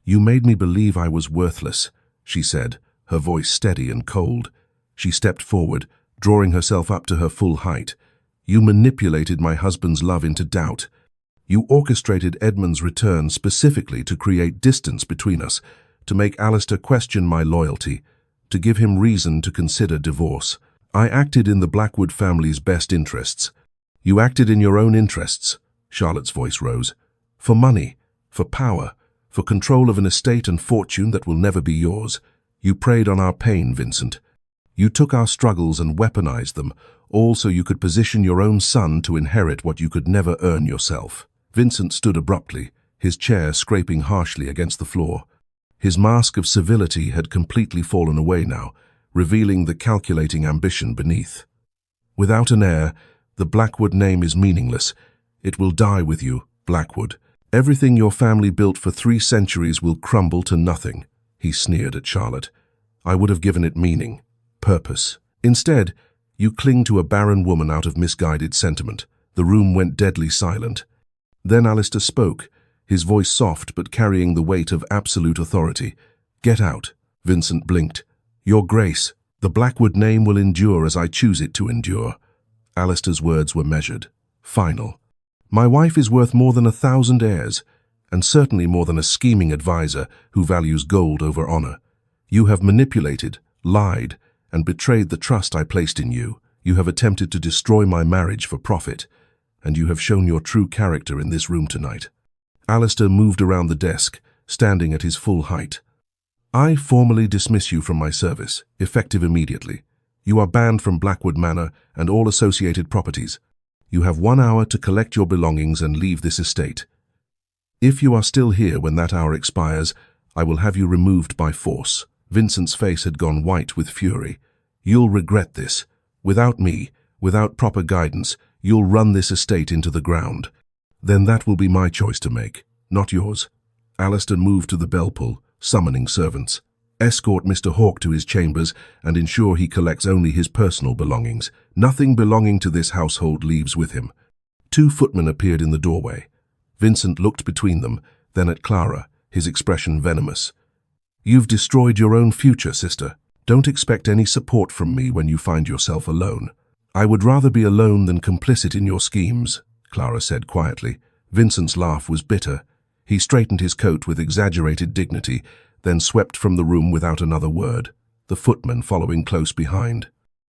[SPEAKER 1] You made me believe I was worthless, she said, her voice steady and cold. She stepped forward, drawing herself up to her full height. You manipulated my husband's love into doubt. You orchestrated Edmund's return specifically to create distance between us, to make Alistair question my loyalty, to give him reason to consider divorce. I acted in the Blackwood family's best interests. You acted in your own interests, Charlotte's voice rose. For money, for power, for control of an estate and fortune that will never be yours. You preyed on our pain, Vincent. You took our struggles and weaponized them, all so you could position your own son to inherit what you could never earn yourself. Vincent stood abruptly, his chair scraping harshly against the floor. His mask of civility had completely fallen away now, revealing the calculating ambition beneath. Without an heir, the Blackwood name is meaningless. It will die with you, Blackwood. Everything your family built for 3 centuries will crumble to nothing, he sneered at Charlotte. I would have given it meaning, purpose. Instead, you cling to a barren woman out of misguided sentiment. The room went deadly silent. Then Alistair spoke, his voice soft but carrying the weight of absolute authority. Get out. Vincent blinked. Your Grace, the Blackwood name will endure as I choose it to endure. Alistair's words were measured, final. My wife is worth more than 1,000 heirs, and certainly more than a scheming advisor who values gold over honor. You have manipulated, lied, and betrayed the trust I placed in you. You have attempted to destroy my marriage for profit, and you have shown your true character in this room tonight. Alistair moved around the desk, standing at his full height. I formally dismiss you from my service, effective immediately. You are banned from Blackwood Manor and all associated properties. You have 1 hour to collect your belongings and leave this estate. If you are still here when that hour expires, I will have you removed by force. Vincent's face had gone white with fury. You'll regret this. Without me, without proper guidance, you'll run this estate into the ground. Then that will be my choice to make, not yours. Alistair moved to the bell pull, summoning servants. Escort Mr. Hawke to his chambers and ensure he collects only his personal belongings. Nothing belonging to this household leaves with him. 2 footmen appeared in the doorway. Vincent looked between them, then at Clara, his expression venomous. You've destroyed your own future, sister. Don't expect any support from me when you find yourself alone. I would rather be alone than complicit in your schemes, Clara said quietly. Vincent's laugh was bitter. He straightened his coat with exaggerated dignity, then swept from the room without another word, the footman following close behind.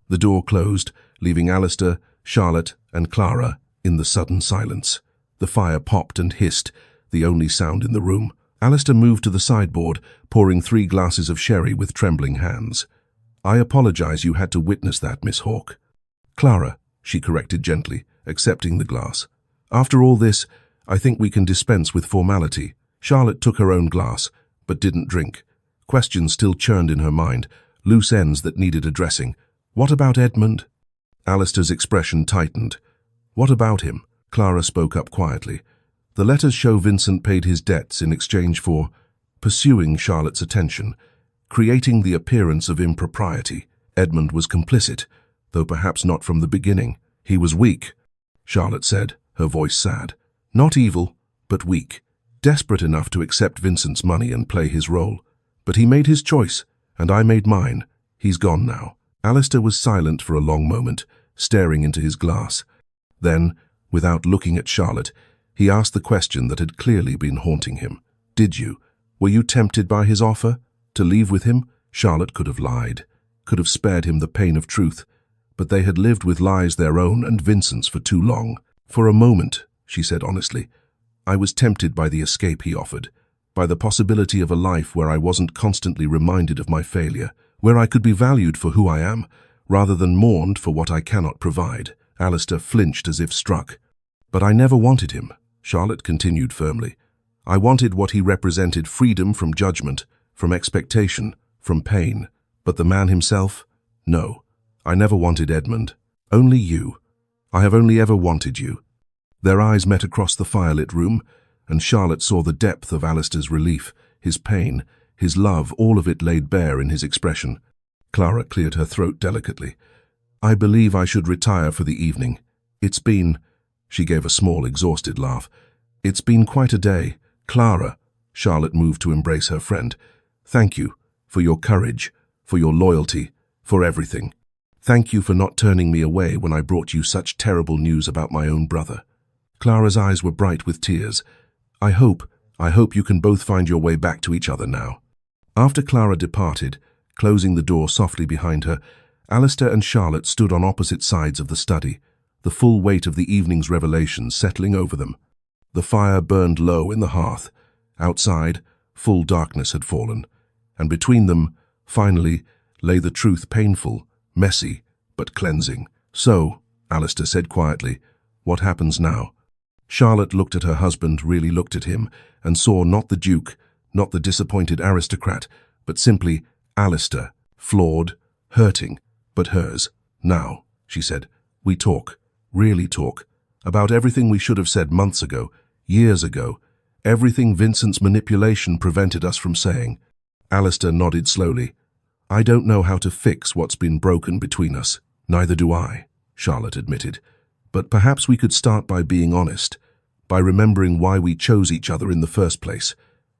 [SPEAKER 1] The door closed, leaving Alistair, Charlotte, and Clara in the sudden silence. The fire popped and hissed, the only sound in the room. Alistair moved to the sideboard, pouring 3 glasses of sherry with trembling hands. I apologize you had to witness that, Miss Hawke. Clara, she corrected gently, accepting the glass. After all this, I think we can dispense with formality. Charlotte took her own glass, but didn't drink. Questions still churned in her mind, loose ends that needed addressing. What about Edmund? Alistair's expression tightened. What about him? Clara spoke up quietly. The letters show Vincent paid his debts in exchange for pursuing Charlotte's attention, creating the appearance of impropriety. Edmund was complicit, though perhaps not from the beginning. He was weak, Charlotte said, her voice sad. Not evil, but weak. Desperate enough to accept Vincent's money and play his role. But he made his choice, and I made mine. He's gone now. Alistair was silent for a long moment, staring into his glass. Then, without looking at Charlotte, he asked the question that had clearly been haunting him. Did you? Were you tempted by his offer? To leave with him? Charlotte could have lied, could have spared him the pain of truth, but they had lived with lies their own and Vincent's for too long. For a moment, she said honestly, I was tempted by the escape he offered, by the possibility of a life where I wasn't constantly reminded of my failure, where I could be valued for who I am, rather than mourned for what I cannot provide. Alistair flinched as if struck. But I never wanted him, Charlotte continued firmly. I wanted what he represented, freedom from judgment, from expectation, from pain. But the man himself? No, I never wanted Edmund. Only you. I have only ever wanted you. Their eyes met across the firelit room, and Charlotte saw the depth of Alistair's relief, his pain, his love, all of it laid bare in his expression. Clara cleared her throat delicately. I believe I should retire for the evening. It's been... She gave a small, exhausted laugh. It's been quite a day. Clara, Charlotte moved to embrace her friend. Thank you for your courage, for your loyalty, for everything. Thank you for not turning me away when I brought you such terrible news about my own brother. Clara's eyes were bright with tears. I hope you can both find your way back to each other now. After Clara departed, closing the door softly behind her, Alistair and Charlotte stood on opposite sides of the study, the full weight of the evening's revelations settling over them. The fire burned low in the hearth. Outside, full darkness had fallen, and between them, finally, lay the truth, painful, messy, but cleansing. So, Alistair said quietly, what happens now? Charlotte looked at her husband, really looked at him, and saw not the Duke, not the disappointed aristocrat, but simply Alistair, flawed, hurting, but hers. Now, she said, we talk, really talk, about everything we should have said months ago, years ago, everything Vincent's manipulation prevented us from saying. Alistair nodded slowly. I don't know how to fix what's been broken between us. Neither do I, Charlotte admitted. But perhaps we could start by being honest, by remembering why we chose each other in the first place,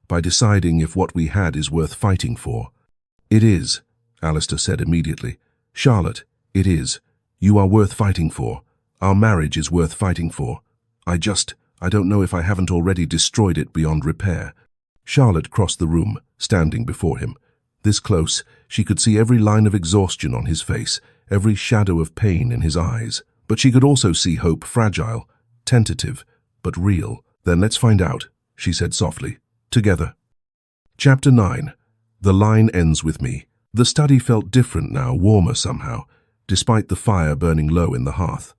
[SPEAKER 1] by deciding if what we had is worth fighting for. "It is," Alistair said immediately. "Charlotte, it is. You are worth fighting for. Our marriage is worth fighting for. I don't know if I haven't already destroyed it beyond repair." Charlotte crossed the room, standing before him. This close, she could see every line of exhaustion on his face, every shadow of pain in his eyes. But she could also see hope, fragile, tentative, but real. "Then let's find out," she said softly. "Together." Chapter 9. The line ends with me. The study felt different now, warmer somehow, despite the fire burning low in the hearth.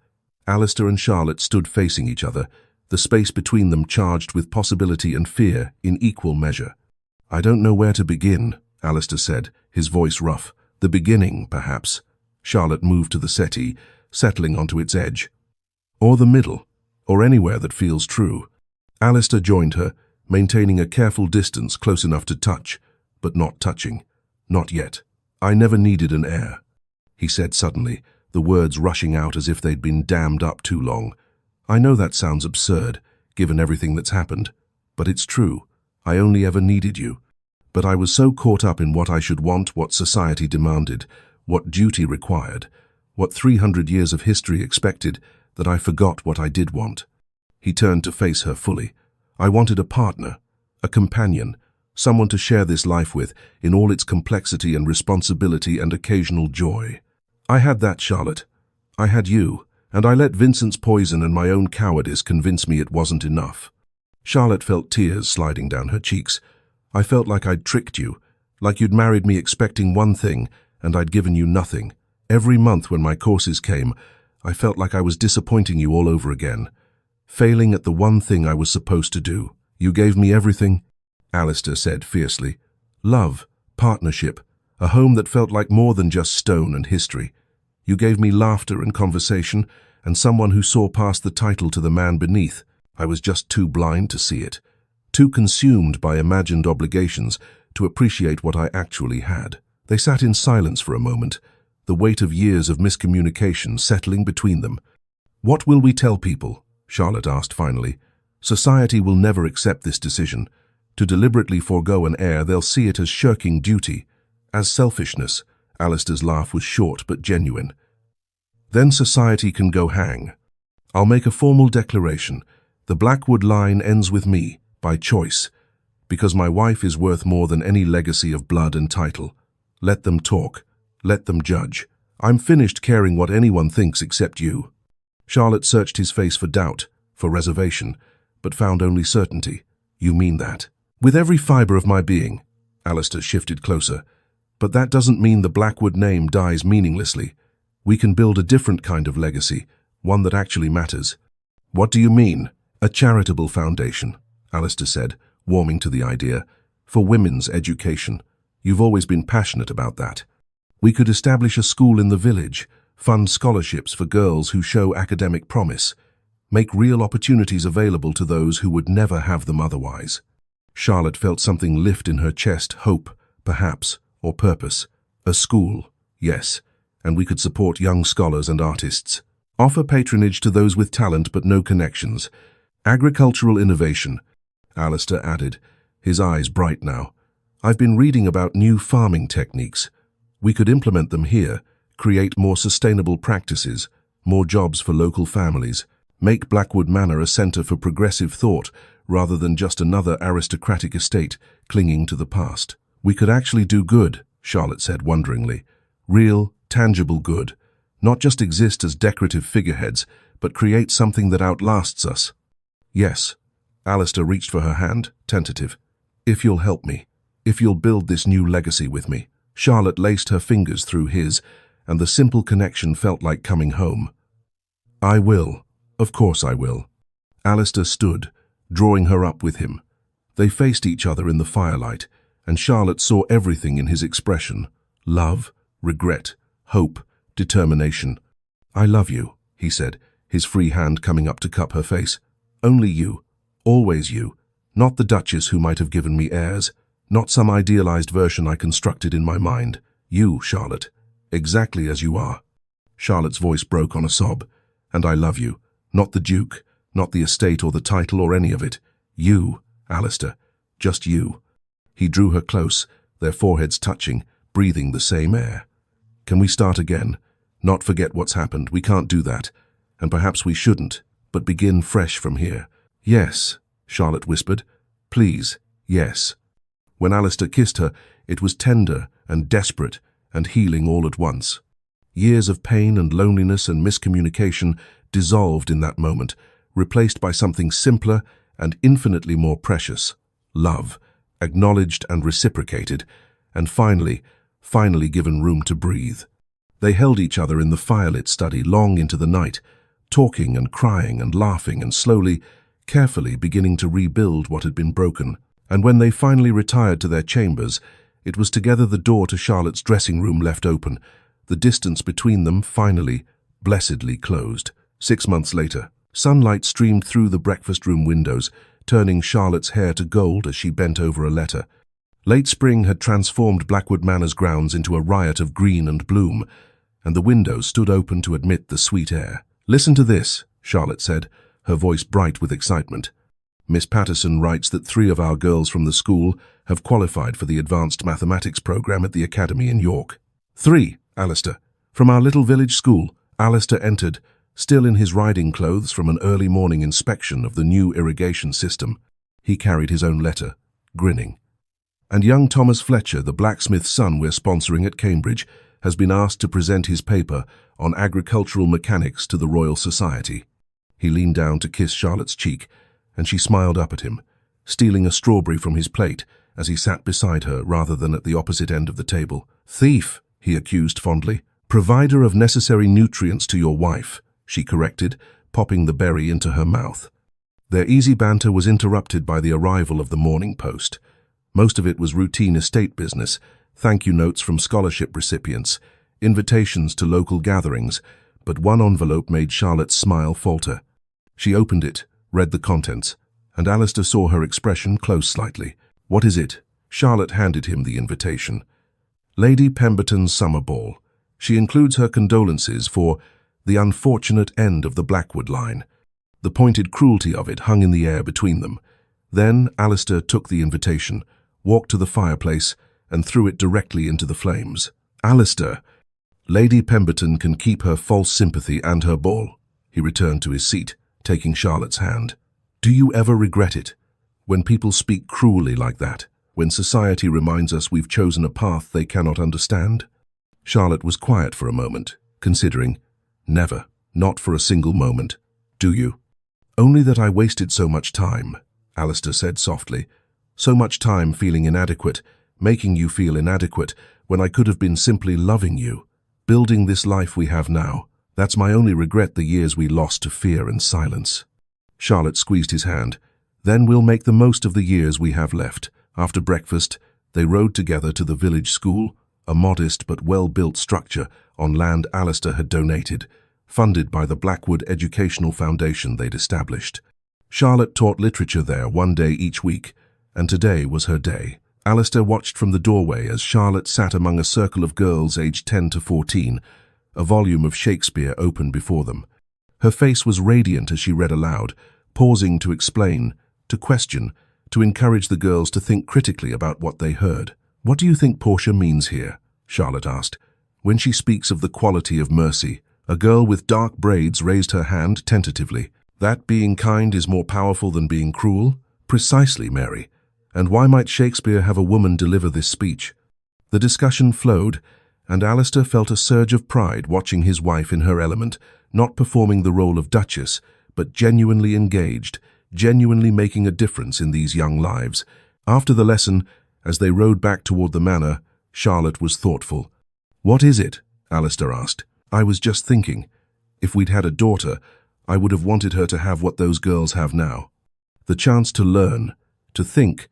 [SPEAKER 1] Alistair and Charlotte stood facing each other, the space between them charged with possibility and fear in equal measure. "I don't know where to begin," Alistair said, his voice rough. "The beginning, perhaps." Charlotte moved to the settee, settling onto its edge. "Or the middle, or anywhere that feels true." Alistair joined her, maintaining a careful distance close enough to touch, but not touching. "Not yet. I never needed an heir," he said suddenly, the words rushing out as if they'd been dammed up too long. "I know that sounds absurd, given everything that's happened, but it's true. I only ever needed you. But I was so caught up in what I should want, what society demanded, what duty required, what 300 years of history expected, that I forgot what I did want." He turned to face her fully. "I wanted a partner, a companion, someone to share this life with in all its complexity and responsibility and occasional joy. I had that, Charlotte. I had you, and I let Vincent's poison and my own cowardice convince me it wasn't enough." Charlotte felt tears sliding down her cheeks. "I felt like I'd tricked you, like you'd married me expecting one thing, and I'd given you nothing. Every month when my courses came, I felt like I was disappointing you all over again, failing at the one thing I was supposed to do. You gave me everything," Alistair said fiercely. "Love, partnership, a home that felt like more than just stone and history. You gave me laughter and conversation, and someone who saw past the title to the man beneath. I was just too blind to see it, too consumed by imagined obligations to appreciate what I actually had." They sat in silence for a moment, the weight of years of miscommunication settling between them. "What will we tell people?" Charlotte asked finally. "Society will never accept this decision. To deliberately forego an heir, they'll see it as shirking duty, as selfishness." Alistair's laugh was short but genuine. "Then society can go hang. I'll make a formal declaration. The Blackwood line ends with me, by choice, because my wife is worth more than any legacy of blood and title. Let them talk. Let them judge. I'm finished caring what anyone thinks except you." Charlotte searched his face for doubt, for reservation, but found only certainty. "You mean that?" "With every fiber of my being." Alistair shifted closer. "But that doesn't mean the Blackwood name dies meaninglessly. We can build a different kind of legacy, one that actually matters." "What do you mean?" "A charitable foundation," Alistair said, warming to the idea. "For women's education. You've always been passionate about that. We could establish a school in the village, fund scholarships for girls who show academic promise, make real opportunities available to those who would never have them otherwise." Charlotte felt something lift in her chest, hope, perhaps, or purpose. "A school, yes, and we could support young scholars and artists. Offer patronage to those with talent but no connections. Agricultural innovation," Alistair added, his eyes bright now. "I've been reading about new farming techniques. We could implement them here, create more sustainable practices, more jobs for local families, make Blackwood Manor a center for progressive thought rather than just another aristocratic estate clinging to the past. We could actually do good," Charlotte said wonderingly. "Real, tangible good. Not just exist as decorative figureheads, but create something that outlasts us." "Yes." Alistair reached for her hand, tentative. "If you'll help me. If you'll build this new legacy with me." Charlotte laced her fingers through his, and the simple connection felt like coming home. "I will. Of course I will." Alistair stood, drawing her up with him. They faced each other in the firelight, and Charlotte saw everything in his expression: love, regret, hope, determination. "I love you," he said, his free hand coming up to cup her face. "Only you. Always you. Not the Duchess who might have given me heirs. Not some idealized version I constructed in my mind. You, Charlotte. Exactly as you are." Charlotte's voice broke on a sob. "And I love you. Not the Duke, not the estate or the title or any of it. You, Alistair. Just you." He drew her close, their foreheads touching, breathing the same air. "Can we start again? Not forget what's happened. We can't do that. And perhaps we shouldn't, but begin fresh from here." "Yes," Charlotte whispered. "Please, yes." When Alistair kissed her, it was tender and desperate and healing all at once. Years of pain and loneliness and miscommunication dissolved in that moment, replaced by something simpler and infinitely more precious: love, acknowledged and reciprocated, and finally given room to breathe. They held each other in the firelit study long into the night, talking and crying and laughing and slowly, carefully beginning to rebuild what had been broken. And when they finally retired to their chambers, it was together the door to Charlotte's dressing room left open, the distance between them finally, blessedly closed. 6 months later, sunlight streamed through the breakfast room windows, turning Charlotte's hair to gold as she bent over a letter. Late spring had transformed Blackwood Manor's grounds into a riot of green and bloom, and the windows stood open to admit the sweet air. "Listen to this," Charlotte said, her voice bright with excitement. "Miss Patterson writes that 3 of our girls from the school have qualified for the advanced mathematics program at the academy in York." "3, Alistair. From our little village school." Alistair entered, still in his riding clothes from an early morning inspection of the new irrigation system. He carried his own letter, grinning. "And young Thomas Fletcher, the blacksmith's son we're sponsoring at Cambridge, has been asked to present his paper on agricultural mechanics to the Royal Society." He leaned down to kiss Charlotte's cheek, and she smiled up at him, stealing a strawberry from his plate as he sat beside her rather than at the opposite end of the table. "Thief," he accused fondly. "Provider of necessary nutrients to your wife," she corrected, popping the berry into her mouth. Their easy banter was interrupted by the arrival of the morning post. Most of it was routine estate business, thank you notes from scholarship recipients, invitations to local gatherings, but one envelope made Charlotte's smile falter. She opened it, read the contents, and Alistair saw her expression close slightly. "What is it?" Charlotte handed him the invitation. "Lady Pemberton's summer ball. She includes her condolences for the unfortunate end of the Blackwood line." The pointed cruelty of it hung in the air between them. Then Alistair took the invitation, walked to the fireplace, and threw it directly into the flames. "Alistair, Lady Pemberton can keep her false sympathy and her ball." He returned to his seat, taking Charlotte's hand. "Do you ever regret it? When people speak cruelly like that? When society reminds us we've chosen a path they cannot understand?" Charlotte was quiet for a moment, considering. "Never. Not for a single moment. Do you?" "Only that I wasted so much time," Alistair said softly. "So much time feeling inadequate, making you feel inadequate, when I could have been simply loving you, building this life we have now. That's my only regret, the years we lost to fear and silence." Charlotte squeezed his hand. "Then we'll make the most of the years we have left." After breakfast, they rode together to the village school, a modest but well-built structure on land Alistair had donated, funded by the Blackwood Educational Foundation they'd established. Charlotte taught literature there one day each week, and today was her day. Alistair watched from the doorway as Charlotte sat among a circle of girls aged 10 to 14, a volume of Shakespeare open before them. Her face was radiant as she read aloud, pausing to explain, to question, to encourage the girls to think critically about what they heard. "What do you think Portia means here?" Charlotte asked. "When she speaks of the quality of mercy." A girl with dark braids raised her hand tentatively. "That being kind is more powerful than being cruel?" "Precisely, Mary. And why might Shakespeare have a woman deliver this speech?" The discussion flowed, and Alistair felt a surge of pride watching his wife in her element, not performing the role of Duchess, but genuinely engaged, genuinely making a difference in these young lives. After the lesson, as they rode back toward the manor, Charlotte was thoughtful. "What is it?" Alistair asked. "I was just thinking, if we'd had a daughter, I would have wanted her to have what those girls have now. The chance to learn, to think,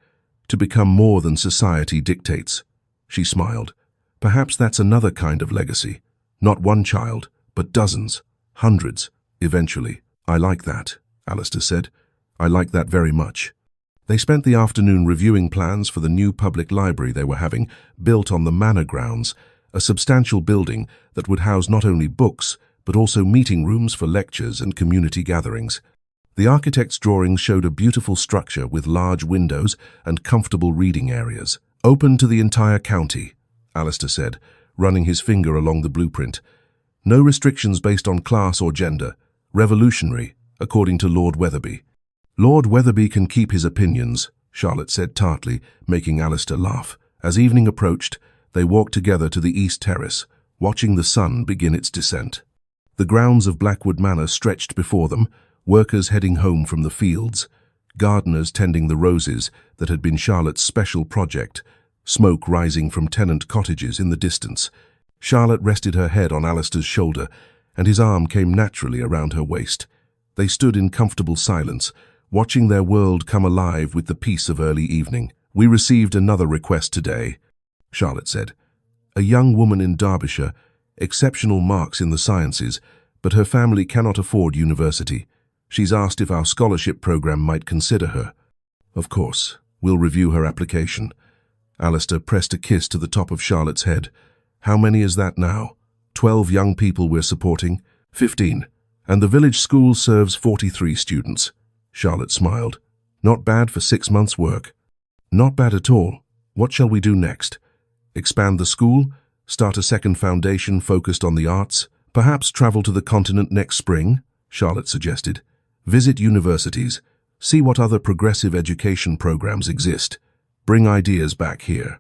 [SPEAKER 1] to become more than society dictates." She smiled. "Perhaps that's another kind of legacy. Not one child, but dozens, hundreds, eventually." "I like that," Alistair said. "I like that very much." They spent the afternoon reviewing plans for the new public library they were having, built on the manor grounds, a substantial building that would house not only books, but also meeting rooms for lectures and community gatherings. The architect's drawings showed a beautiful structure with large windows and comfortable reading areas. "Open to the entire county," Alistair said, running his finger along the blueprint. No restrictions based on class or gender. Revolutionary, according to Lord Weatherby. Lord Weatherby can keep his opinions, Charlotte said tartly, making Alistair laugh. As evening approached, they walked together to the east terrace, watching the sun begin its descent. The grounds of Blackwood Manor stretched before them, workers heading home from the fields, gardeners tending the roses that had been Charlotte's special project, smoke rising from tenant cottages in the distance. Charlotte rested her head on Alistair's shoulder, and his arm came naturally around her waist. They stood in comfortable silence, watching their world come alive with the peace of early evening. "We received another request today," Charlotte said. "A young woman in Derbyshire, exceptional marks in the sciences, but her family cannot afford university. She's asked if our scholarship program might consider her." "Of course, we'll review her application." Alistair pressed a kiss to the top of Charlotte's head. "How many is that now? 12 young people we're supporting?" 15. "And the village school serves 43 students." Charlotte smiled. "Not bad for 6 months' work." "Not bad at all. What shall we do next? Expand the school? Start a second foundation focused on the arts? Perhaps travel to the continent next spring?" Charlotte suggested. "Visit universities. See what other progressive education programs exist. Bring ideas back here."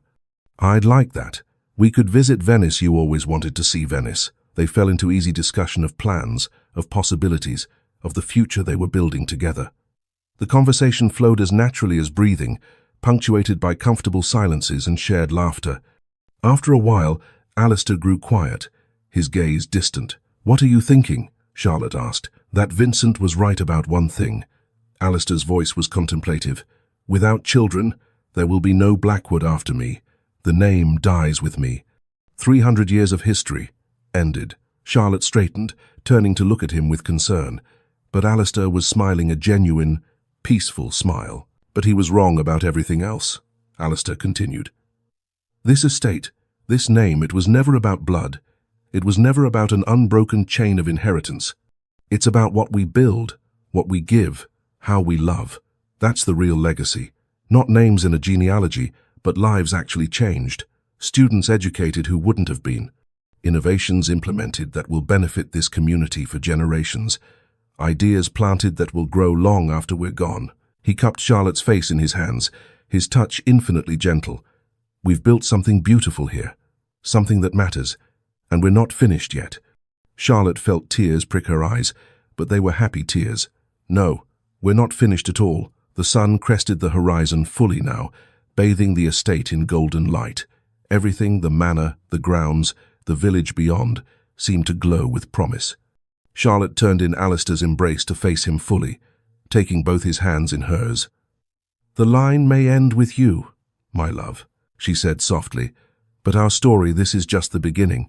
[SPEAKER 1] "I'd like that. We could visit Venice. You always wanted to see Venice." They fell into easy discussion of plans, of possibilities, of the future they were building together. The conversation flowed as naturally as breathing, punctuated by comfortable silences and shared laughter. After a while, Alistair grew quiet, his gaze distant. "What are you thinking?" Charlotte asked. "That Vincent was right about one thing." Alistair's voice was contemplative. "Without children, there will be no Blackwood after me. The name dies with me. 300 years of history ended." Charlotte straightened, turning to look at him with concern. But Alistair was smiling a genuine, peaceful smile. "But he was wrong about everything else," Alistair continued. "This estate, this name, it was never about blood. It was never about an unbroken chain of inheritance. It's about what we build, what we give, how we love. That's the real legacy. Not names in a genealogy, but lives actually changed. Students educated who wouldn't have been. Innovations implemented that will benefit this community for generations. Ideas planted that will grow long after we're gone." He cupped Charlotte's face in his hands, his touch infinitely gentle. "We've built something beautiful here, something that matters, and we're not finished yet." Charlotte felt tears prick her eyes, but they were happy tears. "No, we're not finished at all." The sun crested the horizon fully now, bathing the estate in golden light. Everything, the manor, the grounds, the village beyond, seemed to glow with promise. Charlotte turned in Alistair's embrace to face him fully, taking both his hands in hers. "The line may end with you, my love," she said softly, "but our story, this is just the beginning."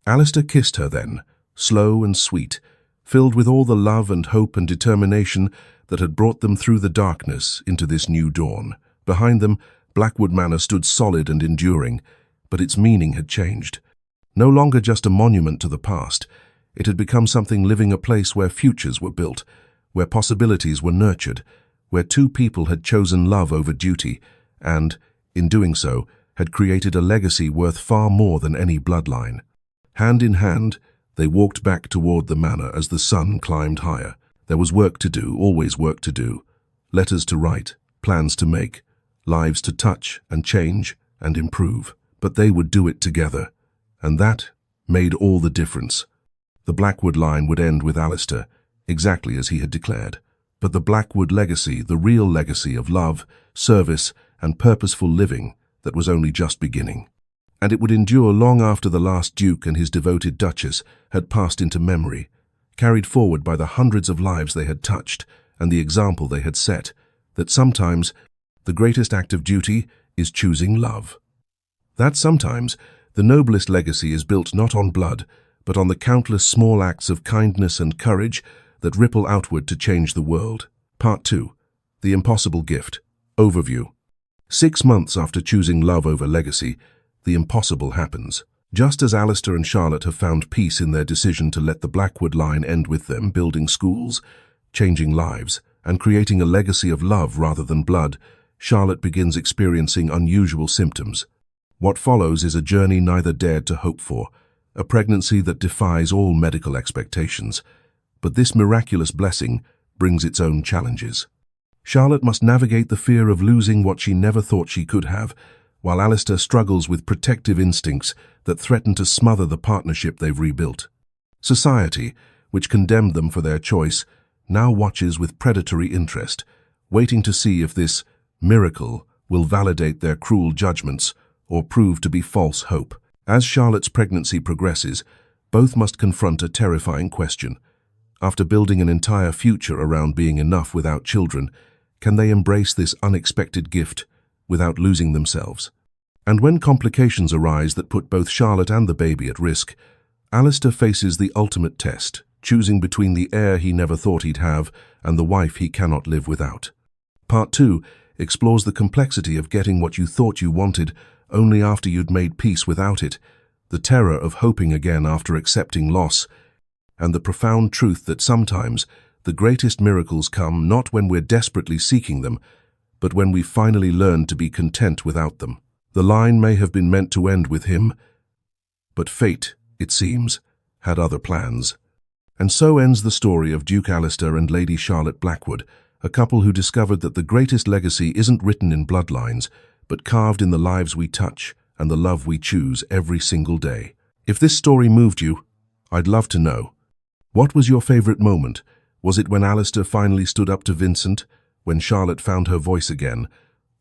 [SPEAKER 1] Alistair kissed her then, slow and sweet, filled with all the love and hope and determination that had brought them through the darkness into this new dawn. Behind them, Blackwood Manor stood solid and enduring, but its meaning had changed. No longer just a monument to the past, it had become something living, a place where futures were built, where possibilities were nurtured, where two people had chosen love over duty and, in doing so, had created a legacy worth far more than any bloodline. Hand in hand, they walked back toward the manor as the sun climbed higher. There was work to do, always work to do. Letters to write, plans to make, lives to touch and change and improve. But they would do it together, and that made all the difference. The Blackwood line would end with Alistair, exactly as he had declared. But the Blackwood legacy, the real legacy of love, service, and purposeful living, that was only just beginning. And it would endure long after the last Duke and his devoted Duchess had passed into memory, carried forward by the hundreds of lives they had touched and the example they had set, that sometimes the greatest act of duty is choosing love. That sometimes the noblest legacy is built not on blood, but on the countless small acts of kindness and courage that ripple outward to change the world. Part 2. The Impossible Gift. Overview. 6 months after choosing love over legacy, the impossible happens. Just as Alistair and Charlotte have found peace in their decision to let the Blackwood line end with them, building schools, changing lives, and creating a legacy of love rather than blood, Charlotte begins experiencing unusual symptoms. What follows is a journey neither dared to hope for, a pregnancy that defies all medical expectations. But this miraculous blessing brings its own challenges. Charlotte must navigate the fear of losing what she never thought she could have, while Alistair struggles with protective instincts that threaten to smother the partnership they've rebuilt. Society, which condemned them for their choice, now watches with predatory interest, waiting to see if this miracle will validate their cruel judgments or prove to be false hope. As Charlotte's pregnancy progresses, both must confront a terrifying question. After building an entire future around being enough without children, can they embrace this unexpected gift without losing themselves? And when complications arise that put both Charlotte and the baby at risk, Alistair faces the ultimate test, choosing between the heir he never thought he'd have and the wife he cannot live without. Part 2 explores the complexity of getting what you thought you wanted only after you'd made peace without it, the terror of hoping again after accepting loss, and the profound truth that sometimes the greatest miracles come not when we're desperately seeking them, but when we finally learn to be content without them. The line may have been meant to end with him, but fate, it seems, had other plans. And so ends the story of Duke Alistair and Lady Charlotte Blackwood, a couple who discovered that the greatest legacy isn't written in bloodlines, but carved in the lives we touch and the love we choose every single day. If this story moved you, I'd love to know. What was your favorite moment? Was it when Alistair finally stood up to Vincent, when Charlotte found her voice again,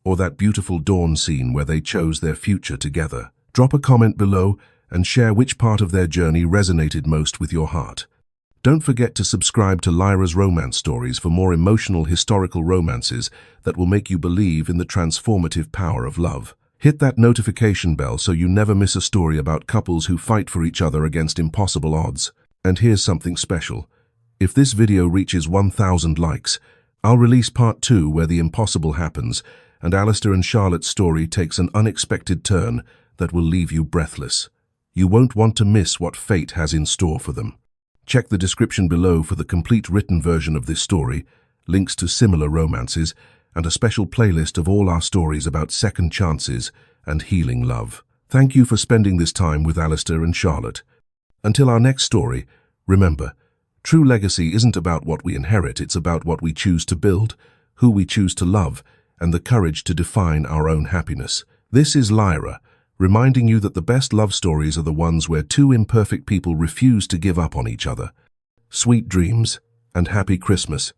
[SPEAKER 1] or that beautiful dawn scene where they chose their future together? Drop a comment below and share which part of their journey resonated most with your heart. Don't forget to subscribe to Lyra's Romance Stories for more emotional historical romances that will make you believe in the transformative power of love. Hit that notification bell so you never miss a story about couples who fight for each other against impossible odds. And here's something special. If this video reaches 1,000 likes, I'll release part 2 where the impossible happens and Alistair and Charlotte's story takes an unexpected turn that will leave you breathless. You won't want to miss what fate has in store for them. Check the description below for the complete written version of this story, links to similar romances, and a special playlist of all our stories about second chances and healing love. Thank you for spending this time with Alistair and Charlotte. Until our next story, remember, true legacy isn't about what we inherit, it's about what we choose to build, who we choose to love, and the courage to define our own happiness. This is Lyra, reminding you that the best love stories are the ones where two imperfect people refuse to give up on each other. Sweet dreams and happy Christmas.